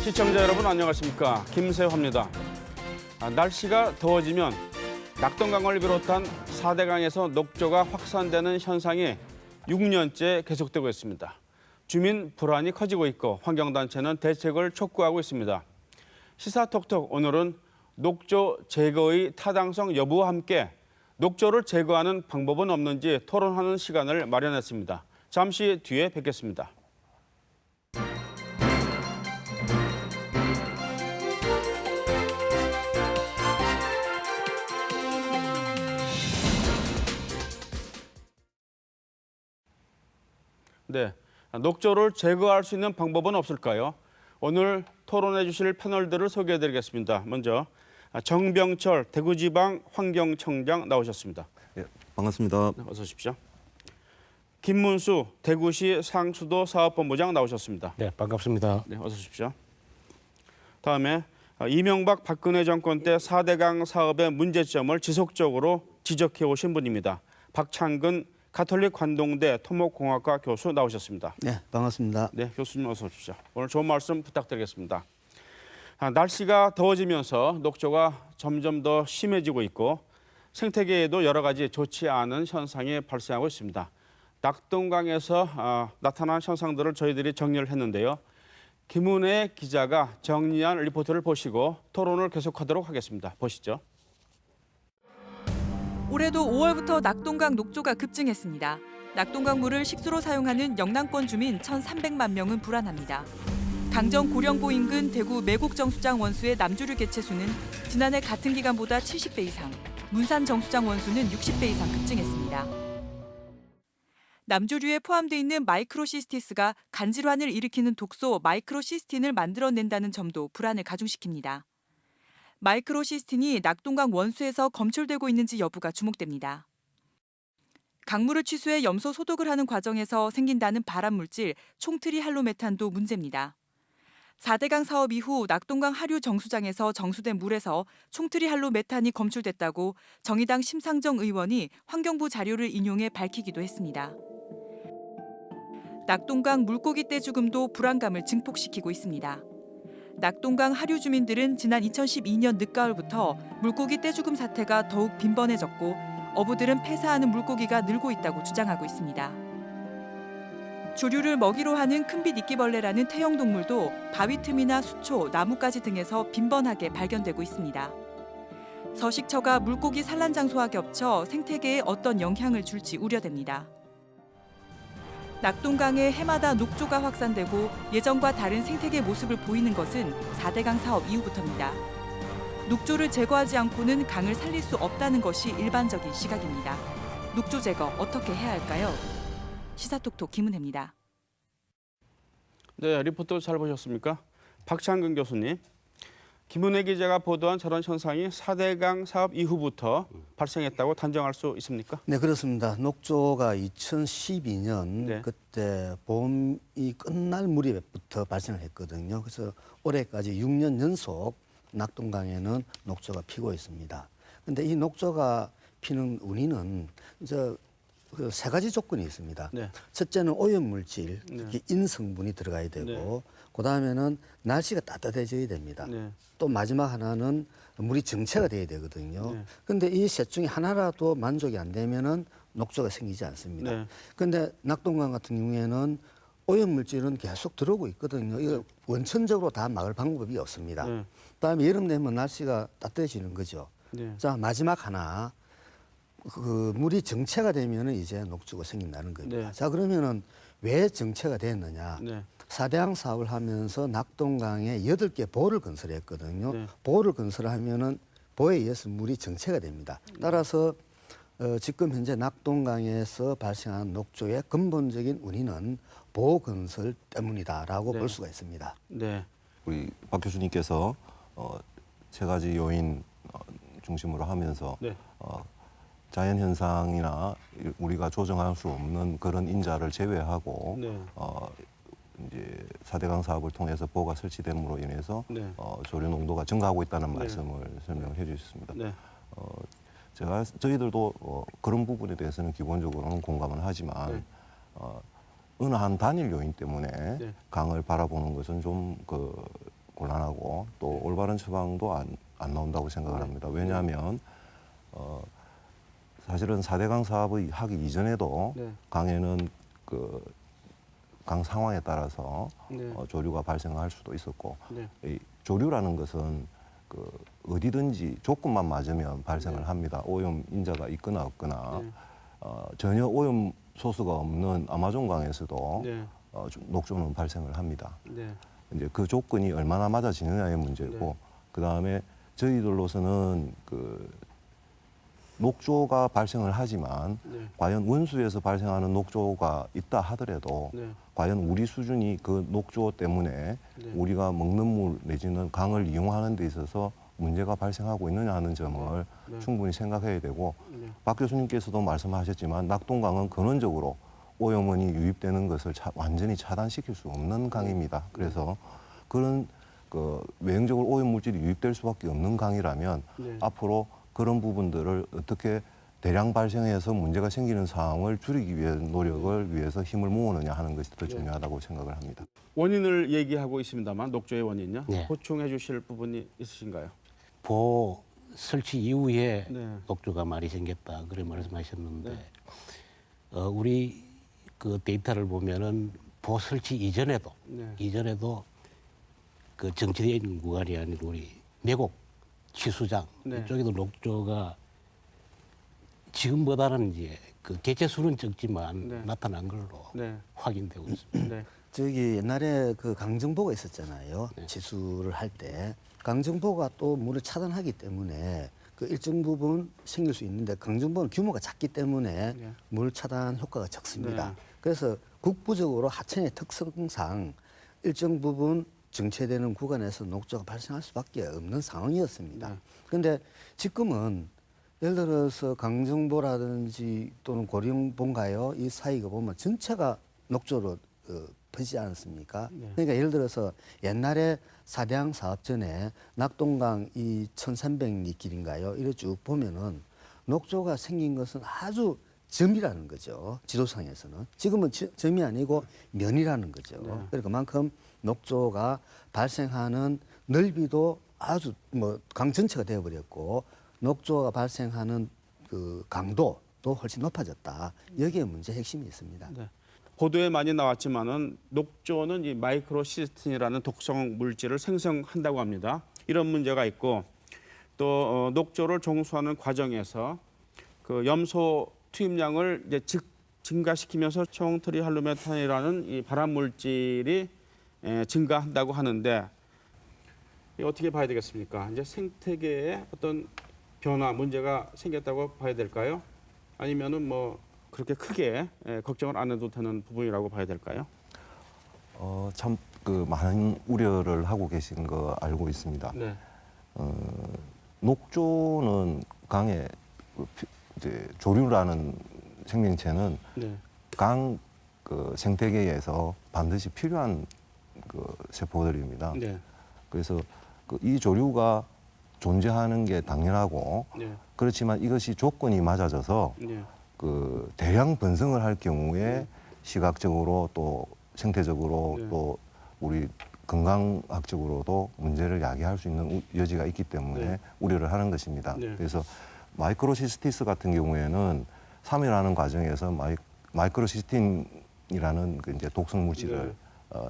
시청자 여러분 안녕하십니까. 김세화입니다. 날씨가 더워지면 낙동강을 비롯한 4대 강에서 녹조가 확산되는 현상이 6년째 계속되고 있습니다. 주민 불안이 커지고 있고 환경단체는 대책을 촉구하고 있습니다. 시사톡톡 오늘은 녹조 제거의 타당성 여부와 함께 녹조를 제거하는 방법은 없는지 토론하는 시간을 마련했습니다. 잠시 뒤에 뵙겠습니다. 네, 녹조를 제거할 수 있는 방법은 없을까요? 오늘 토론해 주실 패널들을 소개해드리겠습니다. 먼저 정병철 대구지방 환경청장 나오셨습니다. 예, 반갑습니다. 네, 어서 오십시오. 김문수 대구시 상수도 사업본부장 나오셨습니다. 네, 반갑습니다. 네, 어서 오십시오. 다음에 이명박 박근혜 정권 때 4대강 사업의 문제점을 지속적으로 지적해 오신 분입니다. 박창근 가톨릭 관동대 토목공학과 교수 나오셨습니다. 네, 반갑습니다. 네, 교수님 어서 오십시오. 오늘 좋은 말씀 부탁드리겠습니다. 날씨가 더워지면서 녹조가 점점 더 심해지고 있고 생태계에도 여러 가지 좋지 않은 현상이 발생하고 있습니다. 낙동강에서 나타난 현상들을 저희들이 정리를 했는데요. 김은혜 기자가 정리한 리포트를 보시고 토론을 계속하도록 하겠습니다. 보시죠. 올해도 5월부터 낙동강 녹조가 급증했습니다. 낙동강 물을 식수로 사용하는 영남권 주민 1,300만 명은 불안합니다. 강정 고령보 인근 대구 매곡 정수장 원수의 남주류 개체수는 지난해 같은 기간보다 70배 이상, 문산 정수장 원수는 60배 이상 급증했습니다. 남주류에 포함되어 있는 마이크로시스티스가 간질환을 일으키는 독소 마이크로시스틴을 만들어낸다는 점도 불안을 가중시킵니다. 마이크로시스틴이 낙동강 원수에서 검출되고 있는지 여부가 주목됩니다. 강물을 취수해 염소 소독을 하는 과정에서 생긴다는 발암물질 총트리 할로메탄도 문제입니다. 4대강 사업 이후 낙동강 하류 정수장에서 정수된 물에서 총트리 할로메탄이 검출됐다고 정의당 심상정 의원이 환경부 자료를 인용해 밝히기도 했습니다. 낙동강 물고기 떼 죽음도 불안감을 증폭시키고 있습니다. 낙동강 하류 주민들은 지난 2012년 늦가을부터 물고기 떼죽음 사태가 더욱 빈번해졌고 어부들은 폐사하는 물고기가 늘고 있다고 주장하고 있습니다. 조류를 먹이로 하는 큰빛 이끼벌레라는 태형 동물도 바위 틈이나 수초, 나뭇가지 등에서 빈번하게 발견되고 있습니다. 서식처가 물고기 산란 장소와 겹쳐 생태계에 어떤 영향을 줄지 우려됩니다. 낙동강에 해마다 녹조가 확산되고 예전과 다른 생태계 모습을 보이는 것은 4대강 사업 이후부터입니다. 녹조를 제거하지 않고는 강을 살릴 수 없다는 것이 일반적인 시각입니다. 녹조 제거 어떻게 해야 할까요? 시사톡톡 김은혜입니다. 네, 리포트 잘 보셨습니까? 박창근 교수님. 김은혜 기자가 보도한 저런 현상이 4대강 사업 이후부터 발생했다고 단정할 수 있습니까? 네, 그렇습니다. 녹조가 2012년 네. 그때 봄이 끝날 무렵부터 발생을 했거든요. 그래서 올해까지 6년 연속 낙동강에는 녹조가 피고 있습니다. 그런데 이 녹조가 피는 원인은 그 세 가지 조건이 있습니다. 네. 첫째는 오염물질, 네. 특히 인성분이 들어가야 되고, 그다음에는 날씨가 따뜻해져야 됩니다. 네. 또 마지막 하나는 물이 정체가 돼야 되거든요. 네. 그런데 이 셋 중에 하나라도 만족이 안 되면은 녹조가 생기지 않습니다. 네. 그런데 낙동강 같은 경우에는 오염물질은 계속 들어오고 있거든요. 이거 원천적으로 다 막을 방법이 없습니다. 네. 그다음에 여름 되면 날씨가 따뜻해지는 거죠. 네. 자, 마지막 하나. 그 물이 정체가 되면은 이제 녹조가 생긴다는 겁니다. 네. 자, 그러면은 왜 정체가 됐느냐? 네. 4대강 사업을 하면서 낙동강에 8개 보를 건설했거든요. 네. 보를 건설하면은 보에 의해서 물이 정체가 됩니다. 따라서 지금 현재 낙동강에서 발생한 녹조의 근본적인 원인은 보호 건설 때문이다라고 네. 볼 수가 있습니다. 네. 우리 박 교수님께서 세 가지 요인 중심으로 하면서 네. 자연 현상이나 우리가 조정할 수 없는 그런 인자를 제외하고 네. 이제 4대강 사업을 통해서 보호가 설치됨으로 인해서 네. 조류 농도가 증가하고 있다는 네. 말씀을 설명을 해주셨습니다. 네. 저희들도 그런 부분에 대해서는 기본적으로는 공감을 하지만 네. 어느 한 단일 요인 때문에 네. 강을 바라보는 것은 좀 곤란하고 또 올바른 처방도 안 나온다고 생각을 합니다. 왜냐하면 사실은 4대강 사업을 하기 이전에도 네. 강에는 그 강 상황에 따라서 네. 조류가 발생할 수도 있었고 네. 이 조류라는 것은 그 어디든지 조건만 맞으면 발생을 네. 합니다. 오염 인자가 있거나 없거나 네. 전혀 오염 소수가 없는 아마존강에서도 네. 녹조는 발생을 합니다. 네. 이제 그 조건이 얼마나 맞아지느냐의 문제고 네. 그 다음에 저희들로서는 그 녹조가 발생을 하지만 네. 과연 원수에서 발생하는 녹조가 있다 하더라도 네. 과연 우리 수준이 그 녹조 때문에 네. 우리가 먹는 물 내지는 강을 이용하는 데 있어서 문제가 발생하고 있느냐 하는 점을 네. 충분히 생각해야 되고 네. 박 교수님께서도 말씀하셨지만 낙동강은 근원적으로 오염원이 유입되는 것을 완전히 차단시킬 수 없는 강입니다. 그래서 그런 그 외형적으로 오염 물질이 유입될 수밖에 없는 강이라면 네. 앞으로 그런 부분들을 어떻게 대량 발생해서 문제가 생기는 상황을 줄이기 위한 노력을 위해서 힘을 모으느냐 하는 것이 더 네. 중요하다고 생각을 합니다. 원인을 얘기하고 있습니다만 녹조의 원인요. 네. 보충해 주실 부분이 있으신가요? 보 설치 이후에 네. 녹조가 많이 생겼다 그래 말씀하셨는데 네. 우리 그 데이터를 보면은 보 설치 이전에도 네. 그 정체되어 있는 구간이 아닌 우리 내곡 취수장 네. 이쪽에도 녹조가 지금보다는 이제 그 개체 수는 적지만 네. 나타난 걸로 네. 확인되고 있습니다. 네. 저기 옛날에 그 강정보가 있었잖아요. 네. 지수를 할 때 강정보가 또 물을 차단하기 때문에 그 일정 부분 생길 수 있는데 강정보는 규모가 작기 때문에 네. 물 차단 효과가 적습니다. 네. 그래서 국부적으로 하천의 특성상 일정 부분 정체되는 구간에서 녹조가 발생할 수밖에 없는 상황이었습니다. 네. 그런데 지금은 예를 들어서 강정보라든지 또는 고령본가요 이 사이가 보면 전체가 녹조로 퍼지지 않았습니까? 네. 그러니까 예를 들어서 옛날에 사대강 사업 전에 낙동강 이 1300리길인가요? 이래 쭉 보면은 녹조가 생긴 것은 아주 점이라는 거죠. 지도상에서는. 지금은 점이 아니고 면이라는 거죠. 네. 그러니까 그만큼 녹조가 발생하는 넓이도 아주 뭐 강 전체가 되어버렸고 녹조가 발생하는 그 강도도 훨씬 높아졌다. 여기에 문제 핵심이 있습니다. 네. 보도에 많이 나왔지만은 녹조는 이 마이크로시스틴이라는 독성 물질을 생성한다고 합니다. 이런 문제가 있고 또 녹조를 정수하는 과정에서 그 염소 투입량을 이제 증가시키면서 총트리할로메탄이라는 이 발암 물질이 증가한다고 하는데 어떻게 봐야 되겠습니까? 이제 생태계에 어떤 변화, 문제가 생겼다고 봐야 될까요? 아니면은 뭐 그렇게 크게 걱정을 안 해도 되는 부분이라고 봐야 될까요? 참 그 많은 우려를 하고 계신 거 알고 있습니다. 네. 녹조는 강의 이제 조류라는 생명체는 네. 강 그 생태계에서 반드시 필요한 그 세포들입니다. 네. 그래서 이 조류가 존재하는 게 당연하고 네. 그렇지만 이것이 조건이 맞아져서 네. 그 대량 번성을 할 경우에 시각적으로 또 생태적으로 네. 또 우리 건강학적으로도 문제를 야기할 수 있는 여지가 있기 때문에 네. 우려를 하는 것입니다. 네. 그래서 마이크로시스티스 같은 경우에는 사멸하는 과정에서 마이크로시스틴이라는 그 이제 독성 물질을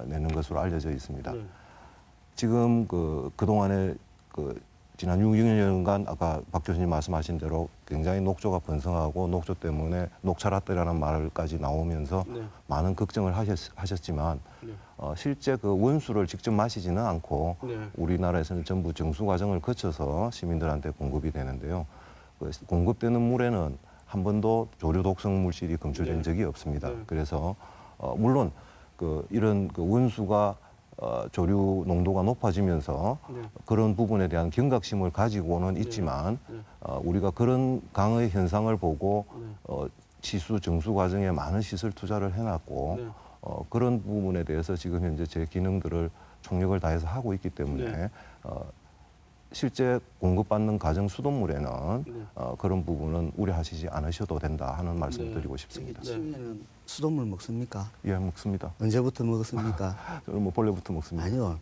내는 것으로 알려져 있습니다. 네. 지금 그동안에 지난 6년간 아까 박 교수님 말씀하신 대로 굉장히 녹조가 번성하고 녹조 때문에 녹차라떼라는 말까지 나오면서 네. 많은 걱정을 하셨지만 네. 실제 그 원수를 직접 마시지는 않고 네. 우리나라에서는 전부 정수 과정을 거쳐서 시민들한테 공급이 되는데요. 공급되는 물에는 한 번도 조류 독성 물질이 검출된 네. 적이 없습니다. 네. 그래서 물론 이런 원수가 조류 농도가 높아지면서 네. 그런 부분에 대한 경각심을 가지고는 있지만 네. 우리가 그런 강의 현상을 보고 네. 치수 정수 과정에 많은 시설 투자를 해놨고 네. 그런 부분에 대해서 지금 현재 제 기능들을 총력을 다해서 하고 있기 때문에 네. 실제 공급받는 가정 수돗물에는 네. 그런 부분은 우려하시지 않으셔도 된다 하는 말씀 네. 드리고 저기 싶습니다. 치면은 수돗물 먹습니까? 예, 먹습니다. 언제부터 먹었습니까? 저는 뭐 본래부터 먹습니다. 아니요.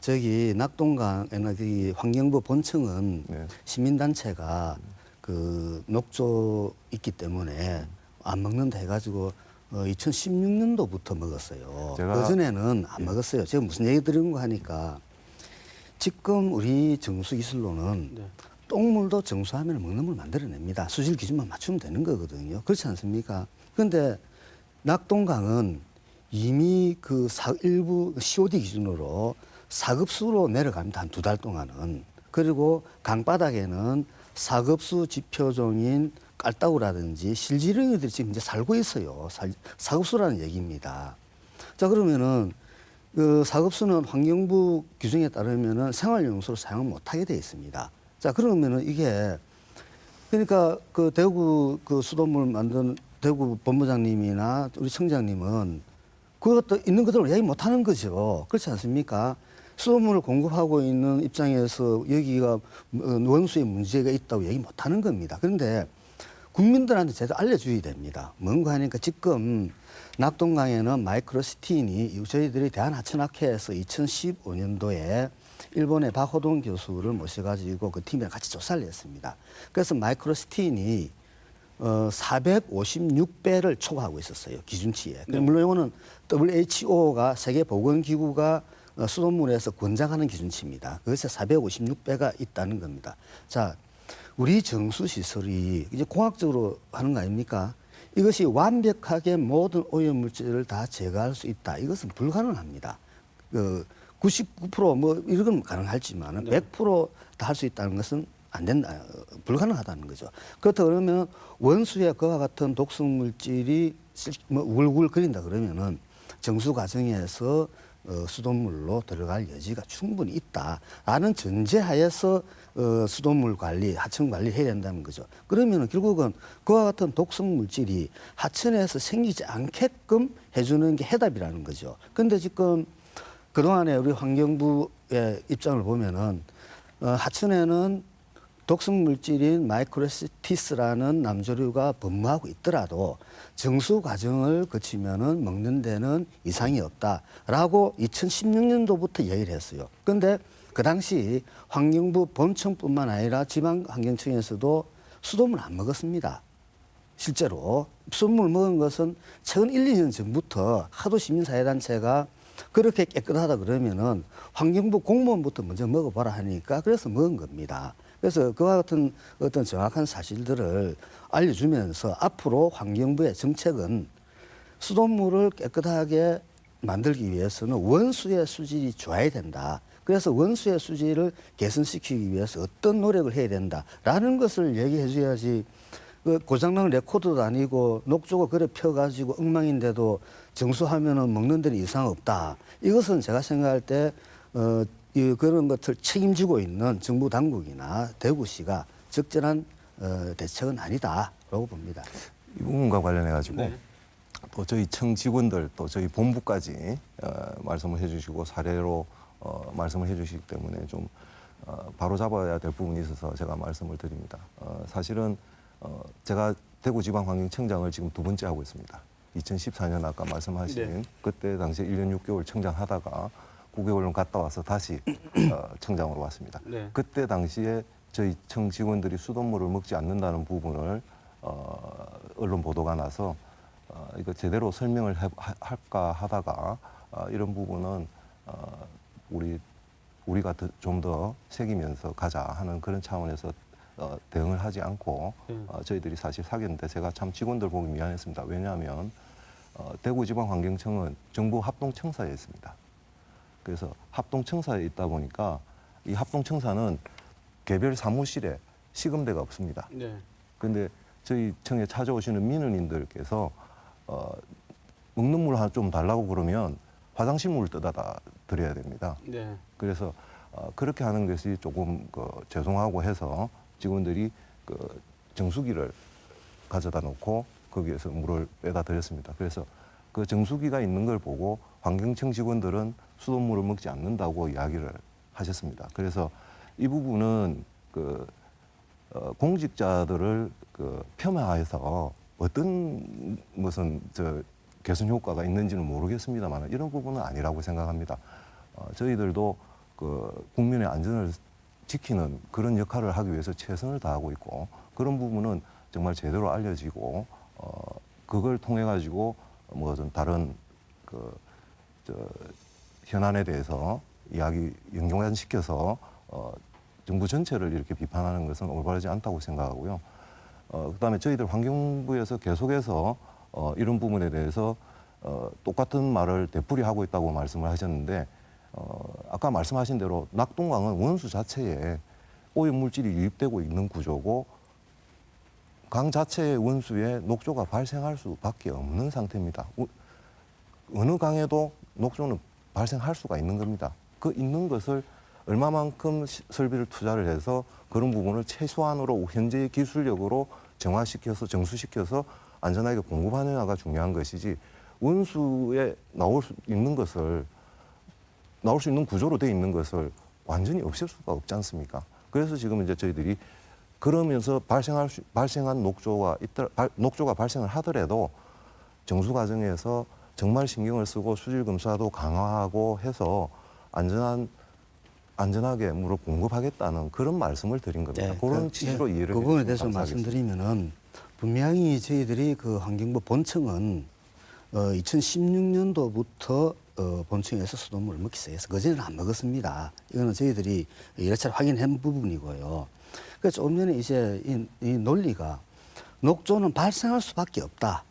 저기 낙동강에는 그 환경부 본청은 네. 시민단체가 그 녹조 있기 때문에 안 먹는다 해가지고 2016년도부터 먹었어요. 제가- 그전에는 안 먹었어요. 제가 무슨 얘기 드리는 거 하니까 지금 우리 정수 기술로는 네. 똥물도 정수하면 먹는 물 만들어냅니다. 수질 기준만 맞추면 되는 거거든요. 그렇지 않습니까? 그런데 낙동강은 이미 그 일부 COD 기준으로 사급수로 내려갑니다. 한 2달 동안은. 그리고 강바닥에는 사급수 지표종인 깔따구라든지 실지렁이들이 지금 이제 살고 있어요. 사급수라는 얘기입니다. 자, 그러면은 그 사급수는 환경부 규정에 따르면은 생활용수로 사용을 못하게 되어 있습니다. 자, 그러면은 이게 그러니까 그 대구 그 수돗물 만든 대구 본부장님이나 우리 청장님은 그것도 있는 그대로 얘기 못 하는 거죠. 그렇지 않습니까? 수돗물을 공급하고 있는 입장에서 여기가 원수의 문제가 있다고 얘기 못 하는 겁니다. 그런데 국민들한테 제대로 알려줘야 됩니다. 뭔가 하니까 지금 낙동강에는 마이크로시티인이 저희들이 대한하천학회에서 2015년도에 일본의 박호동 교수를 모셔가지고 그 팀이랑 같이 조사를 했습니다. 그래서 마이크로시티인이 456배를 초과하고 있었어요. 기준치에. 네. 물론 이거는 WHO가 세계보건기구가 수돗물에서 권장하는 기준치입니다. 그것에 456배가 있다는 겁니다. 자, 우리 정수시설이 이제 공학적으로 하는 거 아닙니까? 이것이 완벽하게 모든 오염물질을 다 제거할 수 있다. 이것은 불가능합니다. 99%뭐 이런 건 가능할지만 네. 100%다 할 수 있다는 것은 안 된다. 불가능하다는 거죠. 그렇다 그러면 원수에 그와 같은 독성물질이 뭐 울글거린다 그러면은 정수 과정에서 수돗물로 들어갈 여지가 충분히 있다라는 전제하에서 수돗물 관리, 하천 관리를 해야 된다는 거죠. 그러면은 결국은 그와 같은 독성 물질이 하천에서 생기지 않게끔 해주는 게 해답이라는 거죠. 그런데 지금 그동안에 우리 환경부의 입장을 보면은 하천에는 독성 물질인 마이크로시티스라는 남조류가 분무하고 있더라도 정수 과정을 거치면은 먹는 데는 이상이 없다라고 2016년도부터 얘기를 했어요. 그런데 그 당시 환경부 본청뿐만 아니라 지방환경청에서도 수돗물 안 먹었습니다. 실제로 수돗물 먹은 것은 최근 1, 2년 전부터 하도 시민사회단체가 그렇게 깨끗하다 그러면은 환경부 공무원부터 먼저 먹어보라 하니까 그래서 먹은 겁니다. 그래서 그와 같은 어떤 정확한 사실들을 알려주면서 앞으로 환경부의 정책은 수돗물을 깨끗하게 만들기 위해서는 원수의 수질이 좋아야 된다. 그래서 원수의 수질을 개선시키기 위해서 어떤 노력을 해야 된다라는 것을 얘기해 줘야지 그 고장난 레코드도 아니고 녹조가 그래 펴가지고 엉망인데도 정수하면은 먹는 데는 이상 없다. 이것은 제가 생각할 때 그런 것을 책임지고 있는 정부 당국이나 대구시가 적절한 대책은 아니다라고 봅니다. 이 부분과 관련해 가지고 네. 또 저희 청 직원들 또 저희 본부까지 말씀을 해주시고 사례로 말씀을 해주시기 때문에 좀 바로 잡아야 될 부분이 있어서 제가 말씀을 드립니다. 사실은 제가 대구지방환경청장을 지금 2번째 하고 있습니다. 2014년 아까 말씀하신 네. 그때 당시에 1년 6개월 청장 하다가 9개월은 갔다 와서 다시 청장으로 왔습니다. 네. 그때 당시에 저희 청 직원들이 수돗물을 먹지 않는다는 부분을 언론 보도가 나서 이거 제대로 설명을 할까 하다가 이런 부분은 우리가 좀 더 새기면서 가자 하는 그런 차원에서 대응을 하지 않고 저희들이 사실 사귀었는데 제가 참 직원들 보기 미안했습니다. 왜냐하면 대구지방환경청은 정부 합동청사에 있습니다. 그래서 합동청사에 있다 보니까 이 합동청사는 개별 사무실에 시금대가 없습니다. 네. 그런데 저희 청에 찾아오시는 민원인들께서 먹는 물 하나 좀 달라고 그러면 화장실 물을 떠다 드려야 됩니다. 네. 그래서 그렇게 하는 것이 조금 죄송하고 해서 직원들이 정수기를 가져다 놓고 거기에서 물을 빼다 드렸습니다. 그래서 그 정수기가 있는 걸 보고 환경청 직원들은 수돗물을 먹지 않는다고 이야기를 하셨습니다. 그래서 이 부분은 공직자들을 폄하해서 어떤 무슨 개선 효과가 있는지는 모르겠습니다만 이런 부분은 아니라고 생각합니다. 저희들도 그 국민의 안전을 지키는 그런 역할을 하기 위해서 최선을 다하고 있고 그런 부분은 정말 제대로 알려지고 그걸 통해 가지고 뭐 좀 다른 현안에 대해서 이야기 연관시켜서 정부 전체를 이렇게 비판하는 것은 올바르지 않다고 생각하고요. 그다음에 저희들 환경부에서 계속해서 이런 부분에 대해서 똑같은 말을 되풀이하고 있다고 말씀을 하셨는데 아까 말씀하신 대로 낙동강은 원수 자체에 오염물질이 유입되고 있는 구조고 강 자체의 원수에 녹조가 발생할 수밖에 없는 상태입니다. 어느 강에도 녹조는 발생할 수가 있는 겁니다. 그 있는 것을 얼마만큼 설비를 투자를 해서 그런 부분을 최소한으로 현재의 기술력으로 정화시켜서 정수시켜서 안전하게 공급하느냐가 중요한 것이지 원수에 나올 수 있는 구조로 돼 있는 것을 완전히 없앨 수가 없지 않습니까? 그래서 지금 이제 저희들이 그러면서 발생한 녹조가 발생을 하더라도 정수 과정에서 정말 신경을 쓰고 수질 검사도 강화하고 해서 안전하게 물을 공급하겠다는 그런 말씀을 드린 겁니다. 그런 취지로 이해를 그 부분에 대해서 해주시면 감사하겠습니다. 말씀드리면은 분명히 저희들이 그 환경부 본청은 2016년도부터 본청에서 수돗물을 먹기 시작해서 그전에는 안 먹었습니다. 이거는 저희들이 여러 차례 확인한 부분이고요. 그래서 조금 전에 이제 이 논리가 녹조는 발생할 수밖에 없다.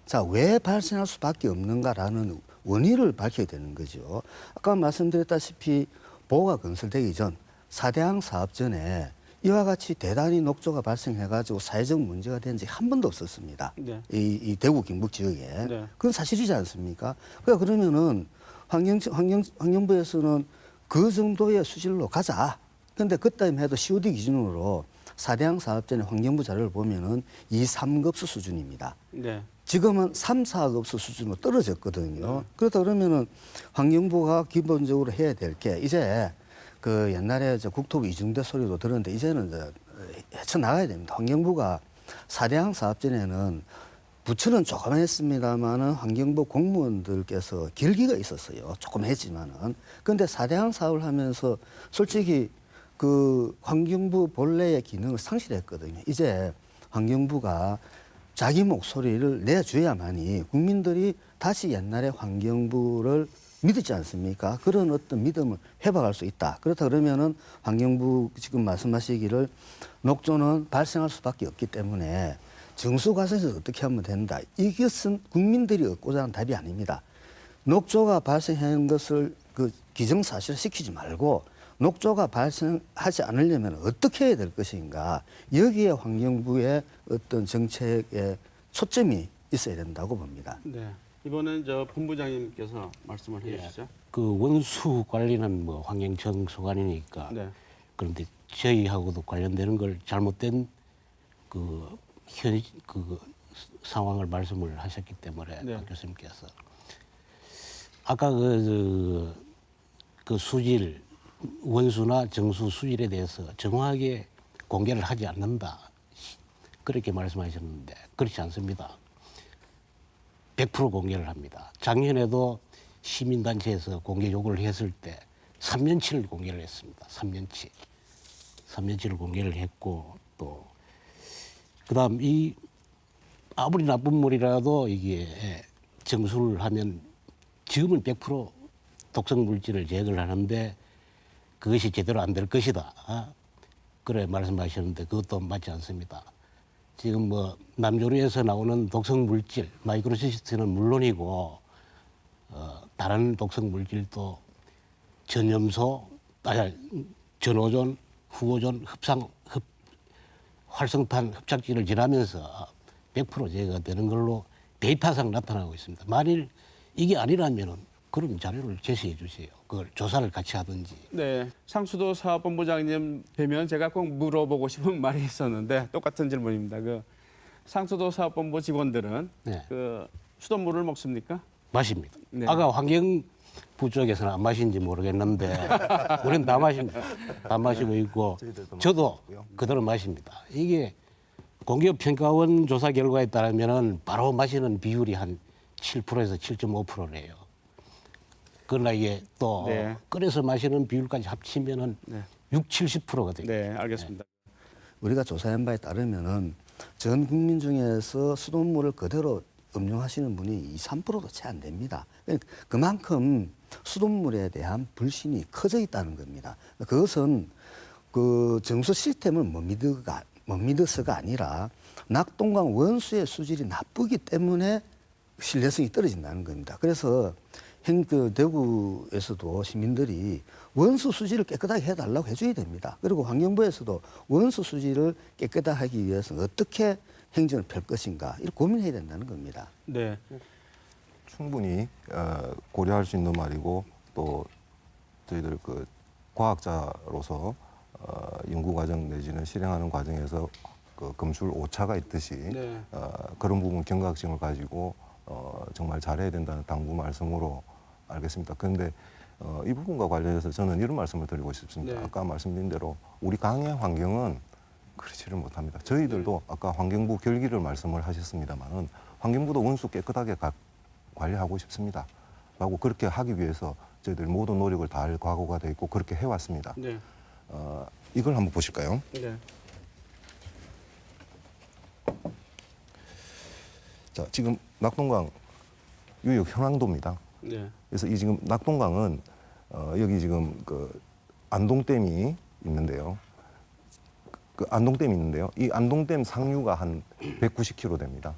자, 왜 발생할 수밖에 없는가라는 원인을 밝혀야 되는 거죠. 아까 말씀드렸다시피 보호가 건설되기 전 4대항 사업 전에 이와 같이 대단히 녹조가 발생해가지고 사회적 문제가 된 적이 한 번도 없었습니다. 네. 이 대구 경북 지역에. 네. 그건 사실이지 않습니까? 그러면은 환경부에서는 그 정도의 수질로 가자. 근데 그때만 해도 COD 기준으로 4대항 사업 전에 환경부 자료를 보면은 2, 3급수 수준입니다. 네. 지금은 3, 4급수 수준으로 떨어졌거든요. 그렇다 그러면은 환경부가 기본적으로 해야 될 게 이제 그 옛날에 국토부 이중대 소리도 들었는데 이제는 헤쳐나가야 됩니다. 환경부가 4대항 사업 전에는 부처는 조금 했습니다만은 환경부 공무원들께서 결기가 있었어요. 조금 했지만은. 근데 4대항 사업을 하면서 솔직히 그 환경부 본래의 기능을 상실했거든요. 이제 환경부가 자기 목소리를 내줘야만이 국민들이 다시 옛날의 환경부를 믿지 않습니까? 그런 어떤 믿음을 회복할 수 있다. 그렇다 그러면은 환경부 지금 말씀하시기를 녹조는 발생할 수밖에 없기 때문에 정수 과정에서 어떻게 하면 된다. 이것은 국민들이 얻고자 하는 답이 아닙니다. 녹조가 발생하는 것을 그 기정사실화시키지 말고 녹조가 발생하지 않으려면 어떻게 해야 될 것인가. 여기에 환경부의 어떤 정책에 초점이 있어야 된다고 봅니다. 네. 이번엔 본부장님께서 말씀을 해주시죠. 그 원수 관리는 뭐 환경정수관이니까 네. 그런데 저희하고도 관련되는 걸 잘못된 그 상황을 말씀을 하셨기 때문에 네. 박 교수님께서 아까 그 수질 원수나 정수 수질에 대해서 정확하게 공개를 하지 않는다 그렇게 말씀하셨는데 그렇지 않습니다. 100% 공개를 합니다. 작년에도 시민단체에서 공개 요구를 했을 때 3년치를 공개를 했습니다. 3년치를 공개를 했고 또 그다음 이 아무리 나쁜 물이라도 이게 정수를 하면 지금은 100% 독성 물질을 제거를 하는데 그것이 제대로 안 될 것이다. 그래 말씀하셨는데 그것도 맞지 않습니다. 지금 뭐 남조리에서 나오는 독성 물질, 마이크로시스트는 물론이고 다른 독성 물질도 전염소, 전오존, 후오존, 활성탄 흡착질을 지나면서 100% 제거가 되는 걸로 데이터상 나타나고 있습니다. 만일 이게 아니라면은 그런 자료를 제시해 주세요. 그걸 조사를 같이 하든지. 네, 상수도 사업본부장님 뵈면 제가 꼭 물어보고 싶은 말이 있었는데 똑같은 질문입니다. 그 상수도 사업본부 직원들은 네. 그 수돗물을 먹습니까? 마십니다. 네. 아까 환경부 쪽에서는 안 마신지 모르겠는데 우리는 다 마십니다. 다 마시고 있고 저도 그대로 마십니다. 이게 공기업평가원 조사 결과에 따르면 바로 마시는 비율이 한 7%에서 7.5%래요. 그 나이에 또 네. 끓여서 마시는 비율까지 합치면은 네. 60~70%거든요. 네, 알겠습니다. 우리가 조사한 바에 따르면은 전 국민 중에서 수돗물을 그대로 음용하시는 분이 2~3%도 채 안 됩니다. 그러니까 그만큼 수돗물에 대한 불신이 커져 있다는 겁니다. 그것은 그 정수 시스템을 못 믿어서가 아니라 낙동강 원수의 수질이 나쁘기 때문에 신뢰성이 떨어진다는 겁니다. 그래서 대구에서도 시민들이 원수 수질을 깨끗하게 해달라고 해줘야 됩니다. 그리고 환경부에서도 원수 수질을 깨끗하게 하기 위해서 어떻게 행정을 펼 것인가 이를 고민해야 된다는 겁니다. 네. 충분히 고려할 수 있는 말이고 또 저희들 그 과학자로서 연구 과정 내지는 실행하는 과정에서 그 검출 오차가 있듯이 네. 그런 부분 경각심을 가지고 정말 잘해야 된다는 당부 말씀으로 알겠습니다. 그런데 이 부분과 관련해서 저는 이런 말씀을 드리고 싶습니다. 네. 아까 말씀드린 대로 우리 강의 환경은 그렇지를 못합니다. 저희들도 아까 환경부 결기를 말씀을 하셨습니다만은 환경부도 원수 깨끗하게 관리하고 싶습니다. 라고 그렇게 하기 위해서 저희들 모든 노력을 다할 각오가 돼 있고 그렇게 해왔습니다. 네. 이걸 한번 보실까요? 네. 자, 지금 낙동강 유역 현황도입니다. 네. 그래서 이 지금 낙동강은 여기 지금 그 안동댐이 있는데요. 그 안동댐이 있는데요. 이 안동댐 상류가 한 190km 됩니다.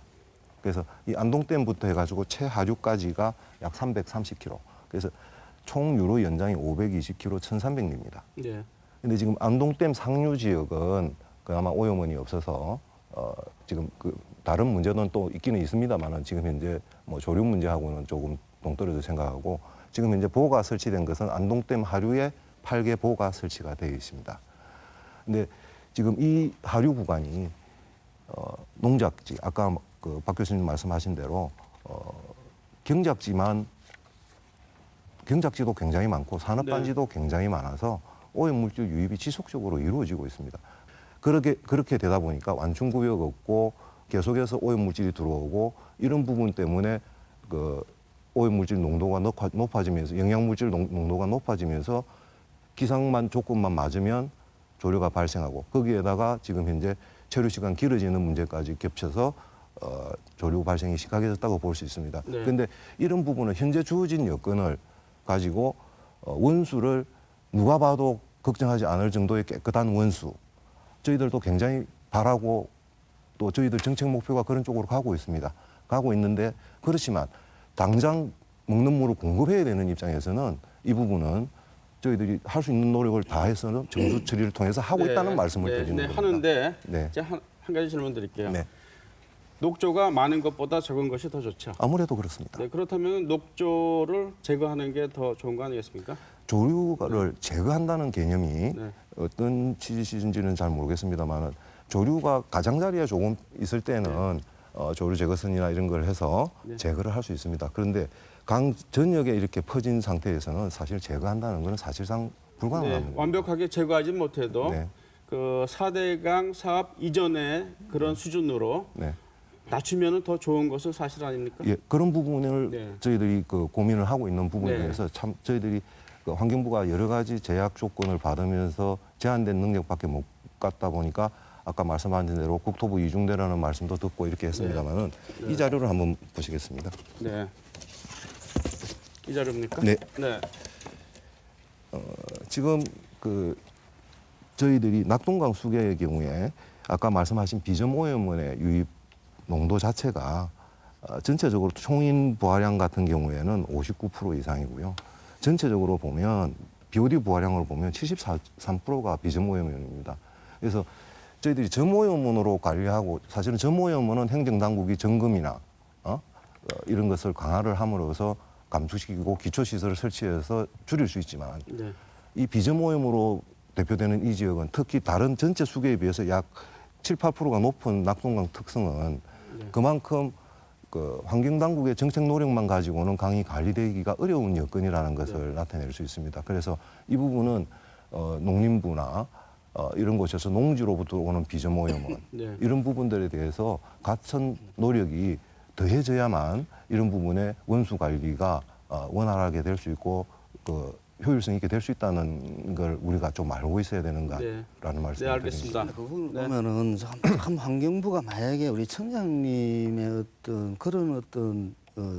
그래서 이 안동댐부터 해가지고 최하류까지가 약 330km. 그래서 총 유로 연장이 520km, 1,300리입니다. 네. 근데 지금 안동댐 상류 지역은 그나마 오염원이 없어서 지금 그 다른 문제는 또 있기는 있습니다만은 지금 현재 뭐 조류 문제하고는 조금 동떨어져 생각하고 지금 현재 보호가 설치된 것은 안동댐 하류에 8개 보호가 설치가 되어 있습니다. 근데 지금 이 하류 구간이 농작지 아까 그 박 교수님 말씀하신 대로 경작지도 굉장히 많고 산업단지도 굉장히 많아서 오염물질 유입이 지속적으로 이루어지고 있습니다. 그렇게 되다 보니까 완충구역 없고 계속해서 오염물질이 들어오고 이런 부분 때문에 그 오염물질 농도가 높아지면서 영양물질 농도가 높아지면서 기상만 조건만 맞으면 조류가 발생하고 거기에다가 지금 현재 체류 시간 길어지는 문제까지 겹쳐서 조류 발생이 심각해졌다고 볼 수 있습니다. 네. 그런데 이런 부분은 현재 주어진 여건을 가지고 원수를 누가 봐도 걱정하지 않을 정도의 깨끗한 원수 저희들도 굉장히 바라고 또 저희들 정책 목표가 그런 쪽으로 가고 있습니다. 가고 있는데 그렇지만 당장 먹는 물을 공급해야 되는 입장에서는 이 부분은 저희들이 할 수 있는 노력을 다해서는 정수 처리를 통해서 하고 있다는 말씀을 드리는 겁니다. 하는데 네. 제가 한 가지 질문 드릴게요. 네. 녹조가 많은 것보다 적은 것이 더 좋죠. 아무래도 그렇습니다. 네, 그렇다면 녹조를 제거하는 게 더 좋은 거 아니겠습니까? 조류를 제거한다는 개념이 네. 어떤 취지인지는 잘 모르겠습니다만 조류가 가장자리에 조금 있을 때는 조류 제거선이나 이런 걸 해서 네. 제거를 할 수 있습니다. 그런데 강 전역에 이렇게 퍼진 상태에서는 사실 제거한다는 것은 사실상 불가능합니다. 네, 완벽하게 제거하지 못해도 네. 그 4대강 사업 이전의 그런 수준으로 네. 낮추면 더 좋은 것은 사실 아닙니까? 예, 그런 부분을 네. 저희들이 그 고민을 하고 있는 부분에 네. 대해서 참 저희들이 그 환경부가 여러 가지 제약 조건을 받으면서 제한된 능력밖에 못 갖다 보니까 아까 말씀하신 대로 국토부 이중대라는 말씀도 듣고 이렇게 했습니다만은 이 자료를 한번 보시겠습니다. 네. 이 자료입니까? 네. 네. 지금 그 저희들이 낙동강 수계의 경우에 아까 말씀하신 비점 오염원의 유입 농도 자체가 전체적으로 총인 부하량 같은 경우에는 59% 이상이고요. 전체적으로 보면 BOD 부하량으로 보면 73%가 비점 오염원입니다. 그래서 저희들이 점오염원으로 관리하고 사실은 점오염원은 행정당국이 점검이나 이런 것을 강화를 함으로써 감축시키고 기초시설을 설치해서 줄일 수 있지만 네. 이 비점오염으로 대표되는 이 지역은 특히 다른 전체 수계에 비해서 약 7, 8%가 높은 낙동강 특성은 그만큼 그 환경당국의 정책 노력만 가지고는 강이 관리되기가 어려운 여건이라는 것을 나타낼 수 있습니다. 그래서 이 부분은 농림부나 이런 곳에서 농지로부터 오는 비점오염원 네. 이런 부분들에 대해서 같은 노력이 더해져야만 이런 부분의 원수 관리가 원활하게 될 수 있고 그 효율성 있게 될 수 있다는 걸 우리가 좀 알고 있어야 되는가라는 말씀을 네, 알겠습니다. 드립니다. 그 부분 네. 보면은 참 환경부가 만약에 우리 청장님의 어떤 그런 어떤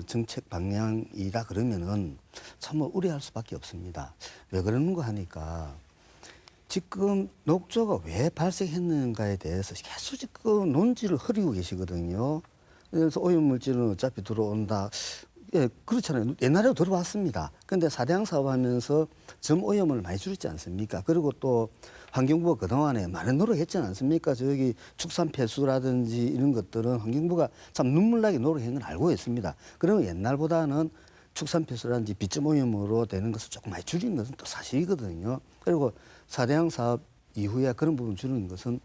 정책 방향이다 그러면은 참 우려할 수밖에 없습니다. 왜 그러는가 하니까 지금 녹조가 왜 발생했는가에 대해서 계속 지금 논지를 흐리고 계시거든요. 그래서 오염물질은 어차피 들어온다. 예, 그렇잖아요. 옛날에도 들어왔습니다. 근데 사대양 사업하면서 점 오염을 많이 줄였지 않습니까? 그리고 또 환경부가 그동안에 많은 노력했지 않습니까? 저기 축산 폐수라든지 이런 것들은 환경부가 참 눈물나게 노력한 건 알고 있습니다. 그러면 옛날보다는 축산 폐수라든지 비점 오염으로 되는 것을 조금 많이 줄인 것은 또 사실이거든요. 그리고 사대양 사업 이후에 그런 부분 줄이는 것은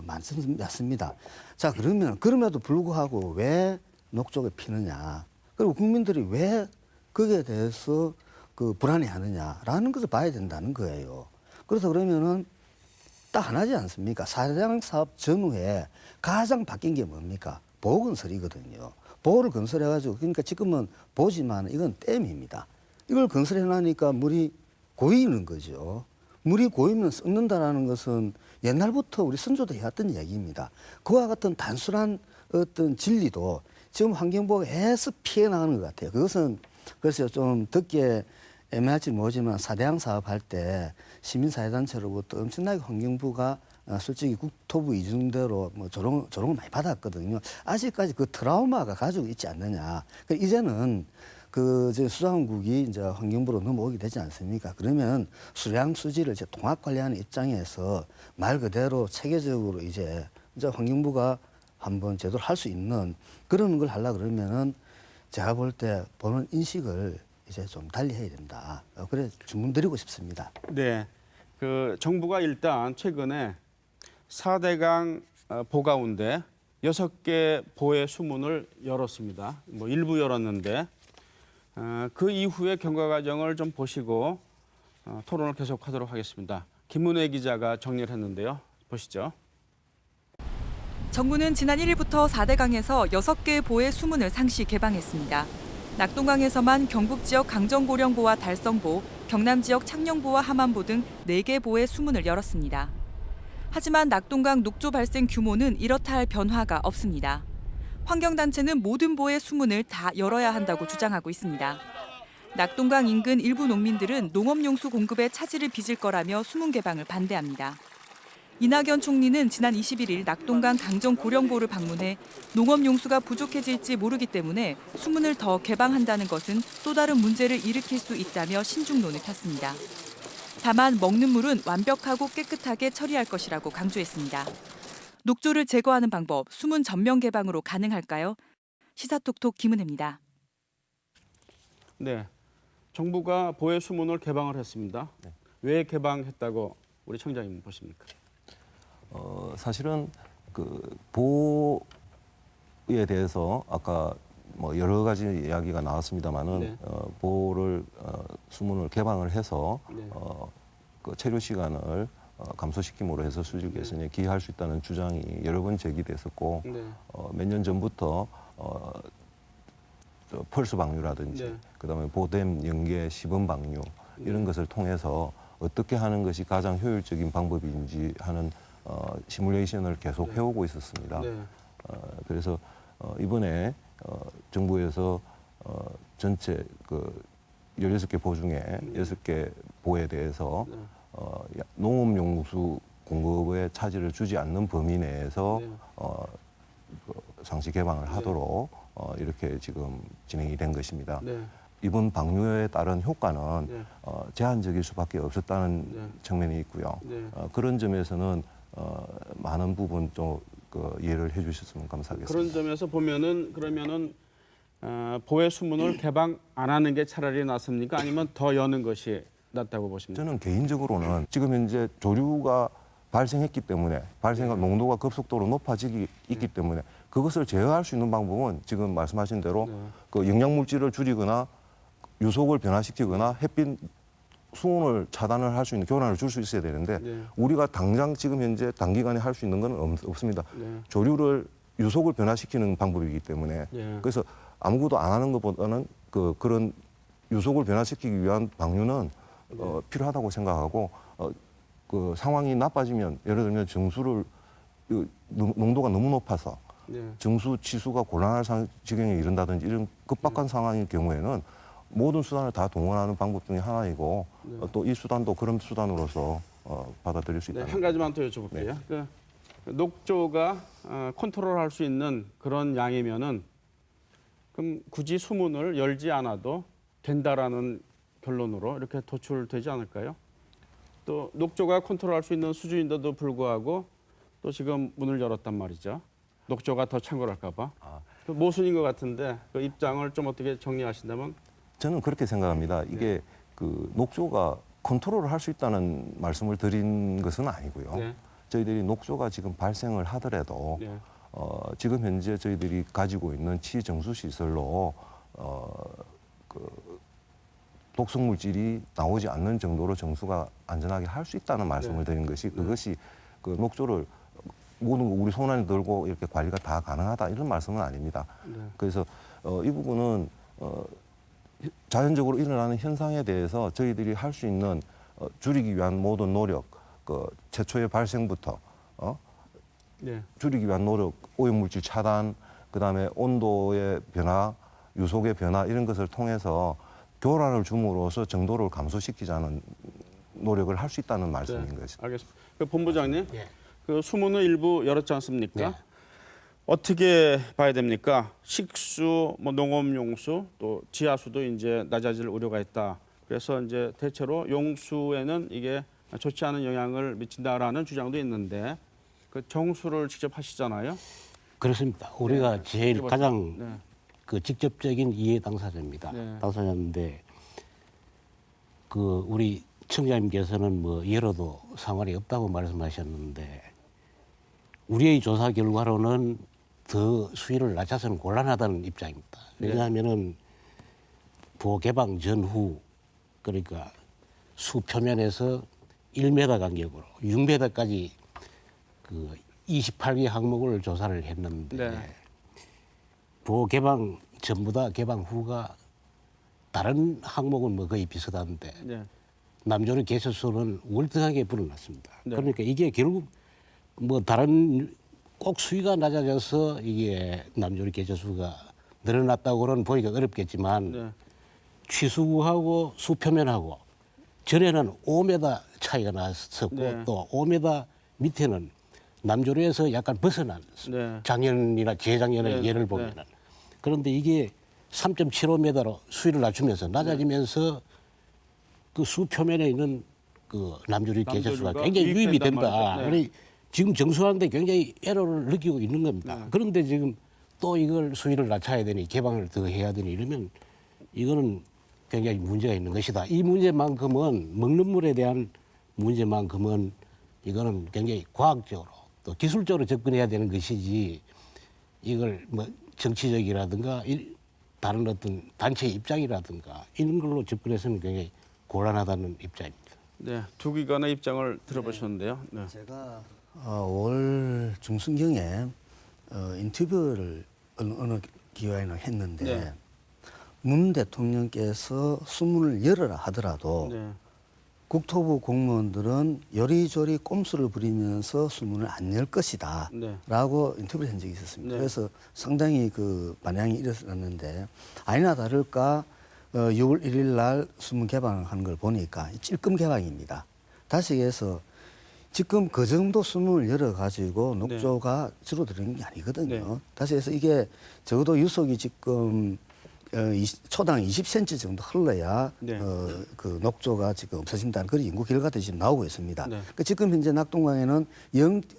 맞습니다. 자, 그러면 그럼에도 불구하고 왜 녹조가 피느냐? 그리고 국민들이 왜 거기에 대해서 그 불안해하느냐라는 것을 봐야 된다는 거예요. 그래서 그러면은 딱 하나지 않습니까? 사대양 사업 전후에 가장 바뀐 게 뭡니까? 보건설이거든요. 보호를 건설해가지고 그러니까 지금은 보지만 이건 댐입니다. 이걸 건설해놓으니까 물이 고이는 거죠. 물이 고이면 썩는다라는 것은 옛날부터 우리 선조도 해왔던 얘기입니다. 그와 같은 단순한 어떤 진리도 지금 환경부가 계속 피해 나가는 것 같아요. 그것은 그래서 좀 듣기에 애매할지 모르지만 사대양 사업할 때 시민사회단체로부터 엄청나게 환경부가 솔직히 국토부 이중대로 뭐 조롱을 많이 받았거든요. 아직까지 그 트라우마가 가지고 있지 않느냐. 그러니까 이제는 그 이제 수자원국이 이제 환경부로 넘어오게 되지 않습니까? 그러면 수량 수지를 이제 통합 관리하는 입장에서 말 그대로 체계적으로 이제 환경부가 한번 제대로 할 수 있는 그런 걸 하려 그러면은 제가 볼 때 보는 인식을 이제 좀 달리 해야 된다. 그래 주문드리고 싶습니다. 네, 그 정부가 일단 최근에 4대강 보 가운데 6개 보의 수문을 열었습니다. 뭐 일부 열었는데 그 이후의 경과 과정을 좀 보시고 토론을 계속하도록 하겠습니다. 김문혜 기자가 정리를 했는데요. 보시죠. 정부는 지난 1일부터 4대강에서 6개의 보의 수문을 상시 개방했습니다. 낙동강에서만 경북 지역 강정고령보와 달성보, 경남 지역 창녕보와 함안보 등 4개 보의 수문을 열었습니다. 하지만 낙동강 녹조 발생 규모는 이렇다 할 변화가 없습니다. 환경단체는 모든 보의 수문을 다 열어야 한다고 주장하고 있습니다. 낙동강 인근 일부 농민들은 농업용수 공급에 차질을 빚을 거라며 수문 개방을 반대합니다. 이낙연 총리는 지난 21일 낙동강 강정고령보를 방문해 농업용수가 부족해질지 모르기 때문에 수문을 더 개방한다는 것은 또 다른 문제를 일으킬 수 있다며 신중론을 폈습니다. 다만 먹는 물은 완벽하고 깨끗하게 처리할 것이라고 강조했습니다. 녹조를 제거하는 방법, 수문 전면 개방으로 가능할까요? 시사톡톡 김은혜입니다. 네, 정부가 보의 수문을 개방을 했습니다. 왜 개방했다고 우리 청장님 보십니까? 사실은 그 보호에 대해서 아까 뭐 여러 가지 이야기가 나왔습니다만은 네. 보호를 수문을 개방을 해서 네. 그 체류 시간을 감소시킴으로 해서 수질 개선에 기여할 수 있다는 주장이 여러 번 제기됐었고 네. 몇 년 전부터 저 펄스 방류라든지 네. 그다음에 보댐 연계 시범 방류 이런 것을 통해서 어떻게 하는 것이 가장 효율적인 방법인지 하는 시뮬레이션을 계속 해오고 있었습니다. 네. 그래서 이번에 정부에서 전체 그 16개 보 중에 6개 보에 대해서 농업용수 공급에 차질을 주지 않는 범위 내에서 그 상시 개방을 하도록 이렇게 지금 진행이 된 것입니다. 네. 이번 방류에 따른 효과는 네. 제한적일 수밖에 없었다는 네. 측면이 있고요. 네. 그런 점에서는 많은 부분 좀 이해를 해주셨으면 감사하겠습니다. 그런 점에서 보면은 그러면은 보의 수문을 개방 안 하는 게 차라리 낫습니까? 아니면 더 여는 것이 낫다고 보십니까? 저는 개인적으로는 지금 현재 조류가 발생했기 때문에 발생한 농도가 급속도로 높아지기 있기 때문에 그것을 제어할 수 있는 방법은 지금 말씀하신 대로 그 영양물질을 줄이거나 유속을 변화시키거나 햇빛 수온을 차단을 할 수 있는 교란을 줄 수 있어야 되는데 우리가 당장 지금 현재 단기간에 할 수 있는 건 없습니다. 조류를 유속을 변화시키는 방법이기 때문에 그래서 아무것도 안 하는 것보다는 그런 유속을 변화시키기 위한 방류는 필요하다고 생각하고 그 상황이 나빠지면 예를 들면 정수를 농도가 너무 높아서 네. 정수 치수가 곤란할 지경에 이른다든지 이런 급박한 상황일 경우에는 모든 수단을 다 동원하는 방법 중에 하나이고 또 이 수단도 그런 수단으로서 받아들일 수 네, 있다. 한 가지만 더 여쭤볼게요. 그 녹조가 컨트롤할 수 있는 그런 양이면은 그럼 굳이 수문을 열지 않아도 된다라는 결론으로 이렇게 도출되지 않을까요? 또 녹조가 컨트롤할 수 있는 수준인데도 불구하고 또 지금 문을 열었단 말이죠. 녹조가 더 창궐할까 봐. 그 모순인 것 같은데 그 입장을 좀 어떻게 정리하신다면? 저는 그렇게 생각합니다. 이게 그 녹조가 컨트롤을 할 수 있다는 말씀을 드린 것은 아니고요. 네. 저희들이 녹조가 지금 발생을 하더라도 네. 지금 현재 저희들이 가지고 있는 치정수 시설로 그 독성 물질이 나오지 않는 정도로 정수가 안전하게 할 수 있다는 말씀을 드린 것이 그것이 그 녹조를 모든 거 우리 손 안에 들고 이렇게 관리가 다 가능하다 이런 말씀은 아닙니다. 네. 그래서 이 부분은 자연적으로 일어나는 현상에 대해서 저희들이 할 수 있는 줄이기 위한 모든 노력, 그 최초의 발생부터 네. 줄이기 위한 노력, 오염물질 차단, 그다음에 온도의 변화, 유속의 변화 이런 것을 통해서 교란을 줌으로써 정도를 감소시키자는 노력을 할 수 있다는 말씀인 것입니다. 알겠습니다. 그 본부장님, 예. 그 수문을 일부 열었지 않습니까? 네. 어떻게 봐야 됩니까? 식수, 뭐 농업용수, 또 지하수도 이제 낮아질 우려가 있다. 그래서 이제 대체로 용수에는 이게 좋지 않은 영향을 미친다라는 주장도 있는데 그 정수를 직접 하시잖아요. 그렇습니다. 우리가 제일 해보세요. 가장 네. 그 직접적인 이해 당사자입니다. 네. 당사자인데 그 우리 청장님께서는 뭐 열어도 상관이 없다고 말씀하셨는데 우리의 조사 결과로는 더 수위를 낮춰서는 곤란하다는 입장입니다. 왜냐하면은 부호 개방 전후 그러니까 수 표면에서 1m 간격으로 6m까지 그 28개 항목을 조사를 했는데 네. 부호 개방 전보다 개방 후가 다른 항목은 뭐 거의 비슷한데 네. 남조류 개체수는 월등하게 불어났습니다. 네. 그러니까 이게 결국 뭐 다른 꼭 수위가 낮아져서 이게 남조류 개체수가 늘어났다고는 보기가 어렵겠지만 네. 취수구하고 수표면하고 전에는 5m 차이가 났었고 네. 또 5m 밑에는 남조류에서 약간 벗어난 네. 작년이나 재작년의 네. 예를 보면은 그런데 이게 3.75m로 수위를 낮추면서 낮아지면서 그 수 표면에 있는 그 남조류 개체수가 남조류가 굉장히 유입이 유입된단 된다. 말이죠. 네. 그래 지금 정수하는데 굉장히 에러를 느끼고 있는 겁니다. 네. 그런데 지금 또 이걸 수위를 낮춰야 되니 개방을 더 해야 되니 이러면 이거는 굉장히 문제가 있는 것이다. 이 문제만큼은 먹는 물에 대한 문제만큼은 이거는 굉장히 과학적으로 또 기술적으로 접근해야 되는 것이지 이걸 뭐 정치적이라든가 다른 어떤 단체 입장이라든가 이런 걸로 접근해서는 굉장히 곤란하다는 입장입니다. 네. 두 기관의 입장을 들어보셨는데요. 네. 제가 올 중순경에 인터뷰를 어느 기관에 했는데 네. 문 대통령께서 수문을 열어라 하더라도 네. 국토부 공무원들은 요리조리 꼼수를 부리면서 수문을 안 열 것이다 네. 라고 인터뷰를 한 적이 있었습니다. 네. 그래서 상당히 그 반향이 일어났는데 아니나 다를까 6월 1일 날 수문 개방하는 걸 보니까 찔끔 개방입니다. 다시 얘기해서 지금 그 정도 수문을 열어가지고 녹조가 줄어드는 게 아니거든요. 네. 다시 해서 이게 적어도 유속이 지금 초당 20cm 정도 흘러야 네. 그 녹조가 지금 없어진다는 그런 연구 결과들이 지금 나오고 있습니다. 네. 그러니까 지금 현재 낙동강에는